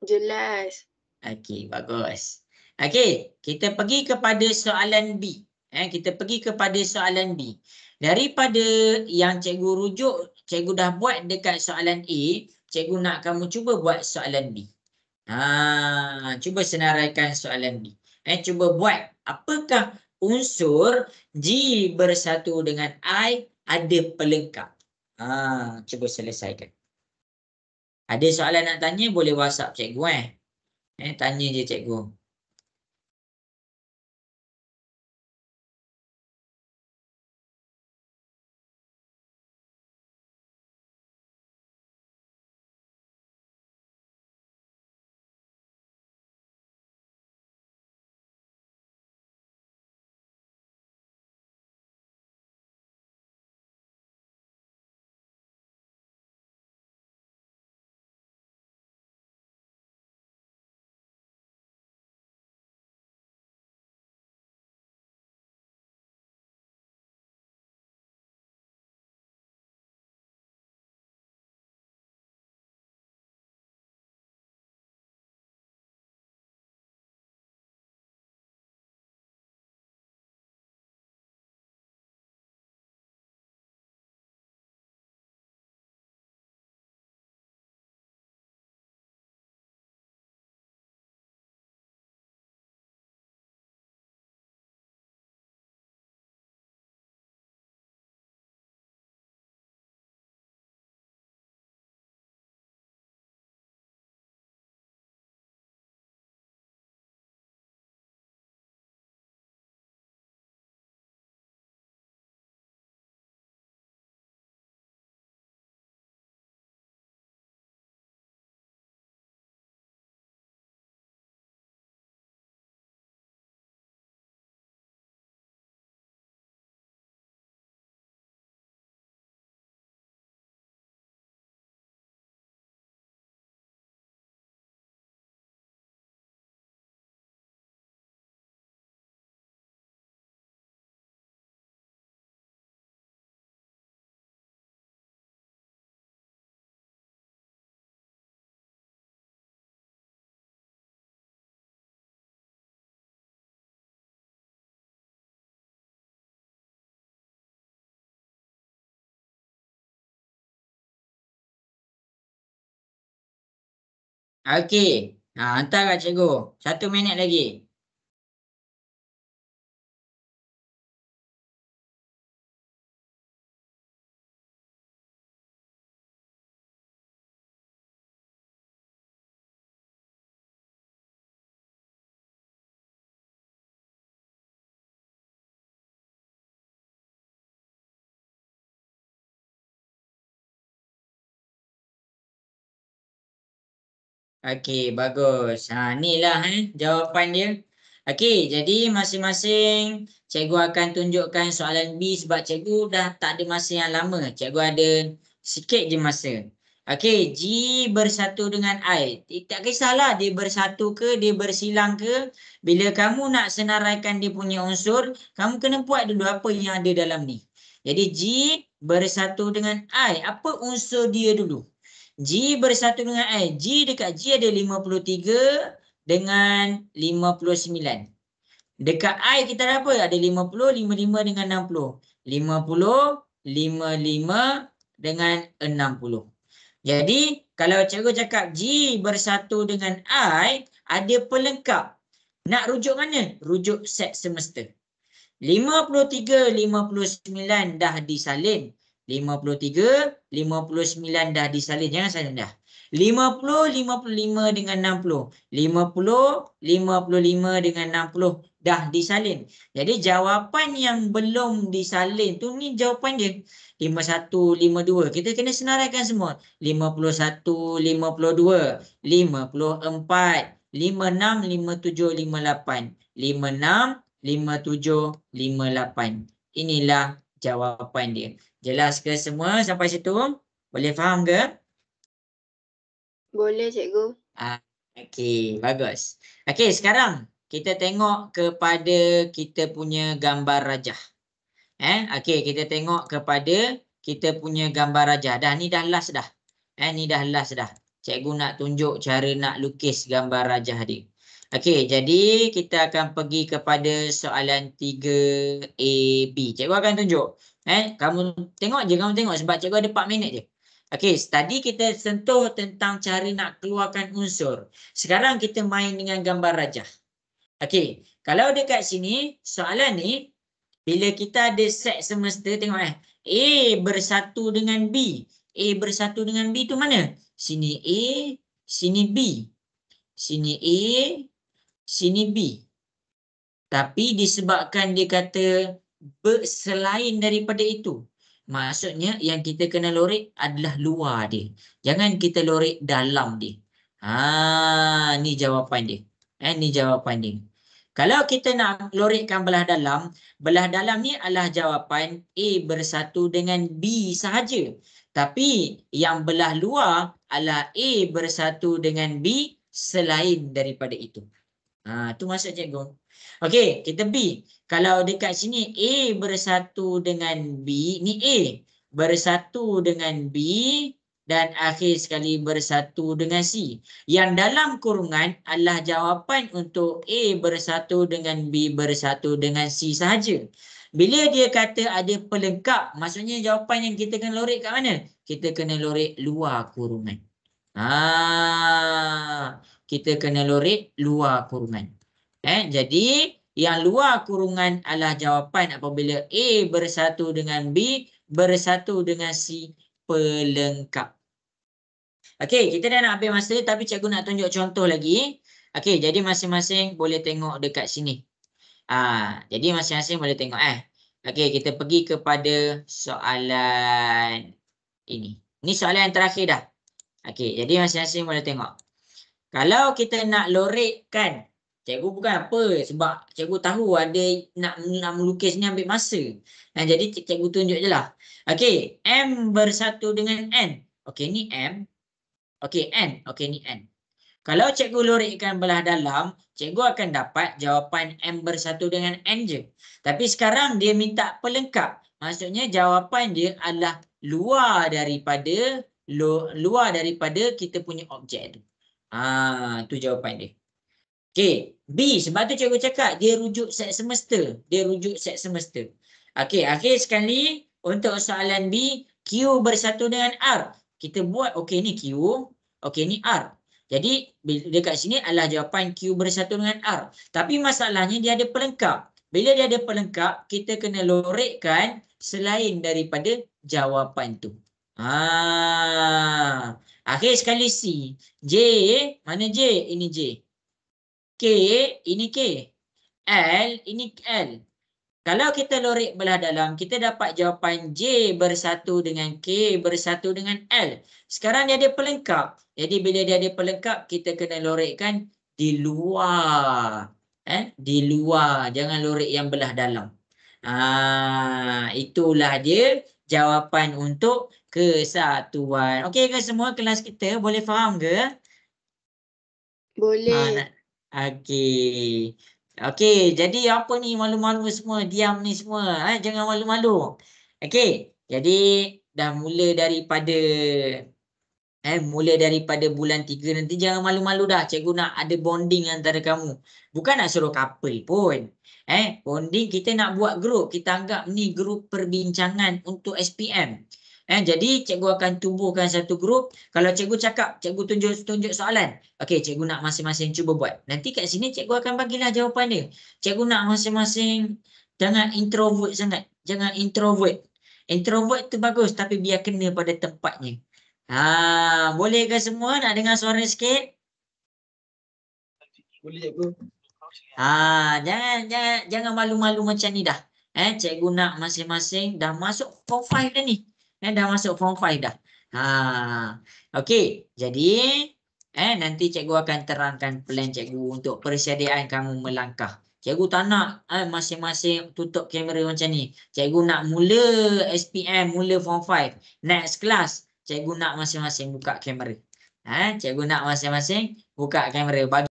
Jelas. Okey, bagus. Okey, kita pergi kepada soalan B. Kita pergi kepada soalan B. Daripada yang cikgu rujuk, cikgu dah buat dekat soalan A, cikgu nak kamu cuba buat soalan B. Cuba senaraikan soalan B. Cuba buat apakah unsur G bersatu dengan I ada pelengkap. Cuba selesaikan. Ada soalan nak tanya boleh WhatsApp cikgu tanya je cikgu. Okey. Hantar kat cikgu. 1 minit lagi. Okey, bagus. Inilah jawapan dia. Okey, jadi masing-masing cikgu akan tunjukkan soalan B sebab cikgu dah tak ada masa yang lama. Cikgu ada sikit je masa. Okey, G bersatu dengan I. Tak kisahlah dia bersatu ke, dia bersilang ke. Bila kamu nak senaraikan dia punya unsur, kamu kena buat dulu apa yang ada dalam ni. Jadi G bersatu dengan I. Apa unsur dia dulu? G bersatu dengan I. G dekat G ada 53 dengan 59. Dekat I kita ada apa? Ada 50, 55 dengan 60. 50, 55 dengan 60. Jadi kalau cikgu cakap G bersatu dengan I, ada pelengkap. Nak rujuk mana? Rujuk set semesta. 53, 59 dah disalin. 53, 59 dah disalin. Jangan salin dah. 50, 55 dengan 60. 50, 55 dengan 60 dah disalin. Jadi jawapan yang belum disalin tu ni jawapan dia. 51, 52. Kita kena senaraikan semua. 51, 52, 54, 56, 57, 58. 56, 57, 58. Inilah jawapan dia. Jelas ke semua sampai situ? Boleh faham ke? Boleh cikgu. Okey, bagus. Okey, sekarang kita tengok kepada kita punya gambar rajah. Okey, kita tengok kepada kita punya gambar rajah. Dah ni dah last dah. Ni dah last dah. Cikgu nak tunjuk cara nak lukis gambar rajah dia. Okey, jadi kita akan pergi kepada soalan 3AB. Cikgu akan tunjuk. Kamu tengok je, kamu tengok sebab cikgu ada 4 minit je. Okey, tadi kita sentuh tentang cara nak keluarkan unsur. Sekarang kita main dengan gambar rajah. Okey, kalau dekat sini soalan ni Bila kita ada set semesta, tengok A bersatu dengan B. A bersatu dengan B tu mana? Sini A, sini B. Sini A, sini B. Tapi disebabkan dia kata selain daripada itu, maksudnya yang kita kena lorek adalah luar dia. Jangan kita lorek dalam dia. Ni jawapan dia. Ni jawapan dia. Kalau kita nak lorekkan belah dalam ni adalah jawapan A bersatu dengan B sahaja. Tapi yang belah luar adalah A bersatu dengan B selain daripada itu. Tu maksud cikgu. Okey, kita B. Kalau dekat sini A bersatu dengan B, ni A bersatu dengan B dan akhir sekali bersatu dengan C. Yang dalam kurungan adalah jawapan untuk A bersatu dengan B bersatu dengan C sahaja. Bila dia kata ada pelengkap, maksudnya jawapan yang kita kena lorek kat mana? Kita kena lorek luar kurungan. Kita kena lorek luar kurungan. Jadi yang luar kurungan adalah jawapan apabila A bersatu dengan B bersatu dengan C pelengkap. Okey, kita dah nak habis masa tapi cikgu nak tunjuk contoh lagi. Okey, jadi masing-masing boleh tengok dekat sini. Jadi masing-masing boleh tengok Okey, kita pergi kepada soalan ini. Ini soalan yang terakhir dah. Okey, jadi masing-masing boleh tengok. Kalau kita nak lorekkan, cikgu bukan apa, sebab cikgu tahu ada nak melukis ni ambil masa. Jadi cikgu tunjuk je lah. Okey, M bersatu dengan N. Okey, ni M. Okey, N. Okey, ni N. Kalau cikgu lorekkan belah dalam, cikgu akan dapat jawapan M bersatu dengan N je. Tapi sekarang dia minta pelengkap. Maksudnya jawapan dia adalah luar daripada kita punya objek tu. Tu jawapan dia. Okey, B. Sebab tu cikgu cakap dia rujuk set semesta. Dia rujuk set semesta. Okey, akhir sekali untuk soalan B, Q bersatu dengan R. Kita buat, okey ni Q, okey ni R. Jadi dekat sini adalah jawapan Q bersatu dengan R. Tapi masalahnya dia ada pelengkap. Bila dia ada pelengkap, kita kena lorekkan selain daripada jawapan tu. Akhir sekali C. J, mana J? Ini J. K, ini K. L, ini L. Kalau kita lorek belah dalam, kita dapat jawapan J bersatu dengan K bersatu dengan L. Sekarang dia ada pelengkap. Jadi bila dia ada pelengkap, kita kena lorekkan di luar. Di luar. Jangan lorek yang belah dalam. Itulah dia jawapan untuk kesatuan. Okey ke semua kelas kita? Boleh faham ke? Boleh. Okey. Okey, jadi apa ni malu-malu semua? Diam ni semua. Jangan malu-malu. Okey, jadi dah mula daripada bulan 3 nanti jangan malu-malu dah. Cikgu nak ada bonding antara kamu. Bukan nak suruh couple pun. Bonding kita nak buat grup. Kita anggap ni grup perbincangan untuk SPM. Jadi cikgu akan tubuhkan satu grup. Kalau cikgu cakap, cikgu tunjuk soalan. Okey, cikgu nak masing-masing cuba buat. Nanti kat sini cikgu akan bagilah jawapan dia. Cikgu nak masing-masing jangan introvert sangat. Jangan introvert. Introvert tu bagus tapi biar kena pada tempatnya. Boleh ke semua nak dengar suara sikit? Boleh cikgu. Jangan malu-malu macam ni dah. Cikgu nak masing-masing dah masuk form 5 dah ni. Dah masuk form 5 dah. Okey, jadi nanti cikgu akan terangkan plan cikgu untuk persediaan kamu melangkah. Cikgu tak nak masing-masing tutup kamera macam ni. Cikgu nak mula SPM, mula form 5. Next class, cikgu nak masing-masing buka kamera. Cikgu nak masing-masing buka kamera.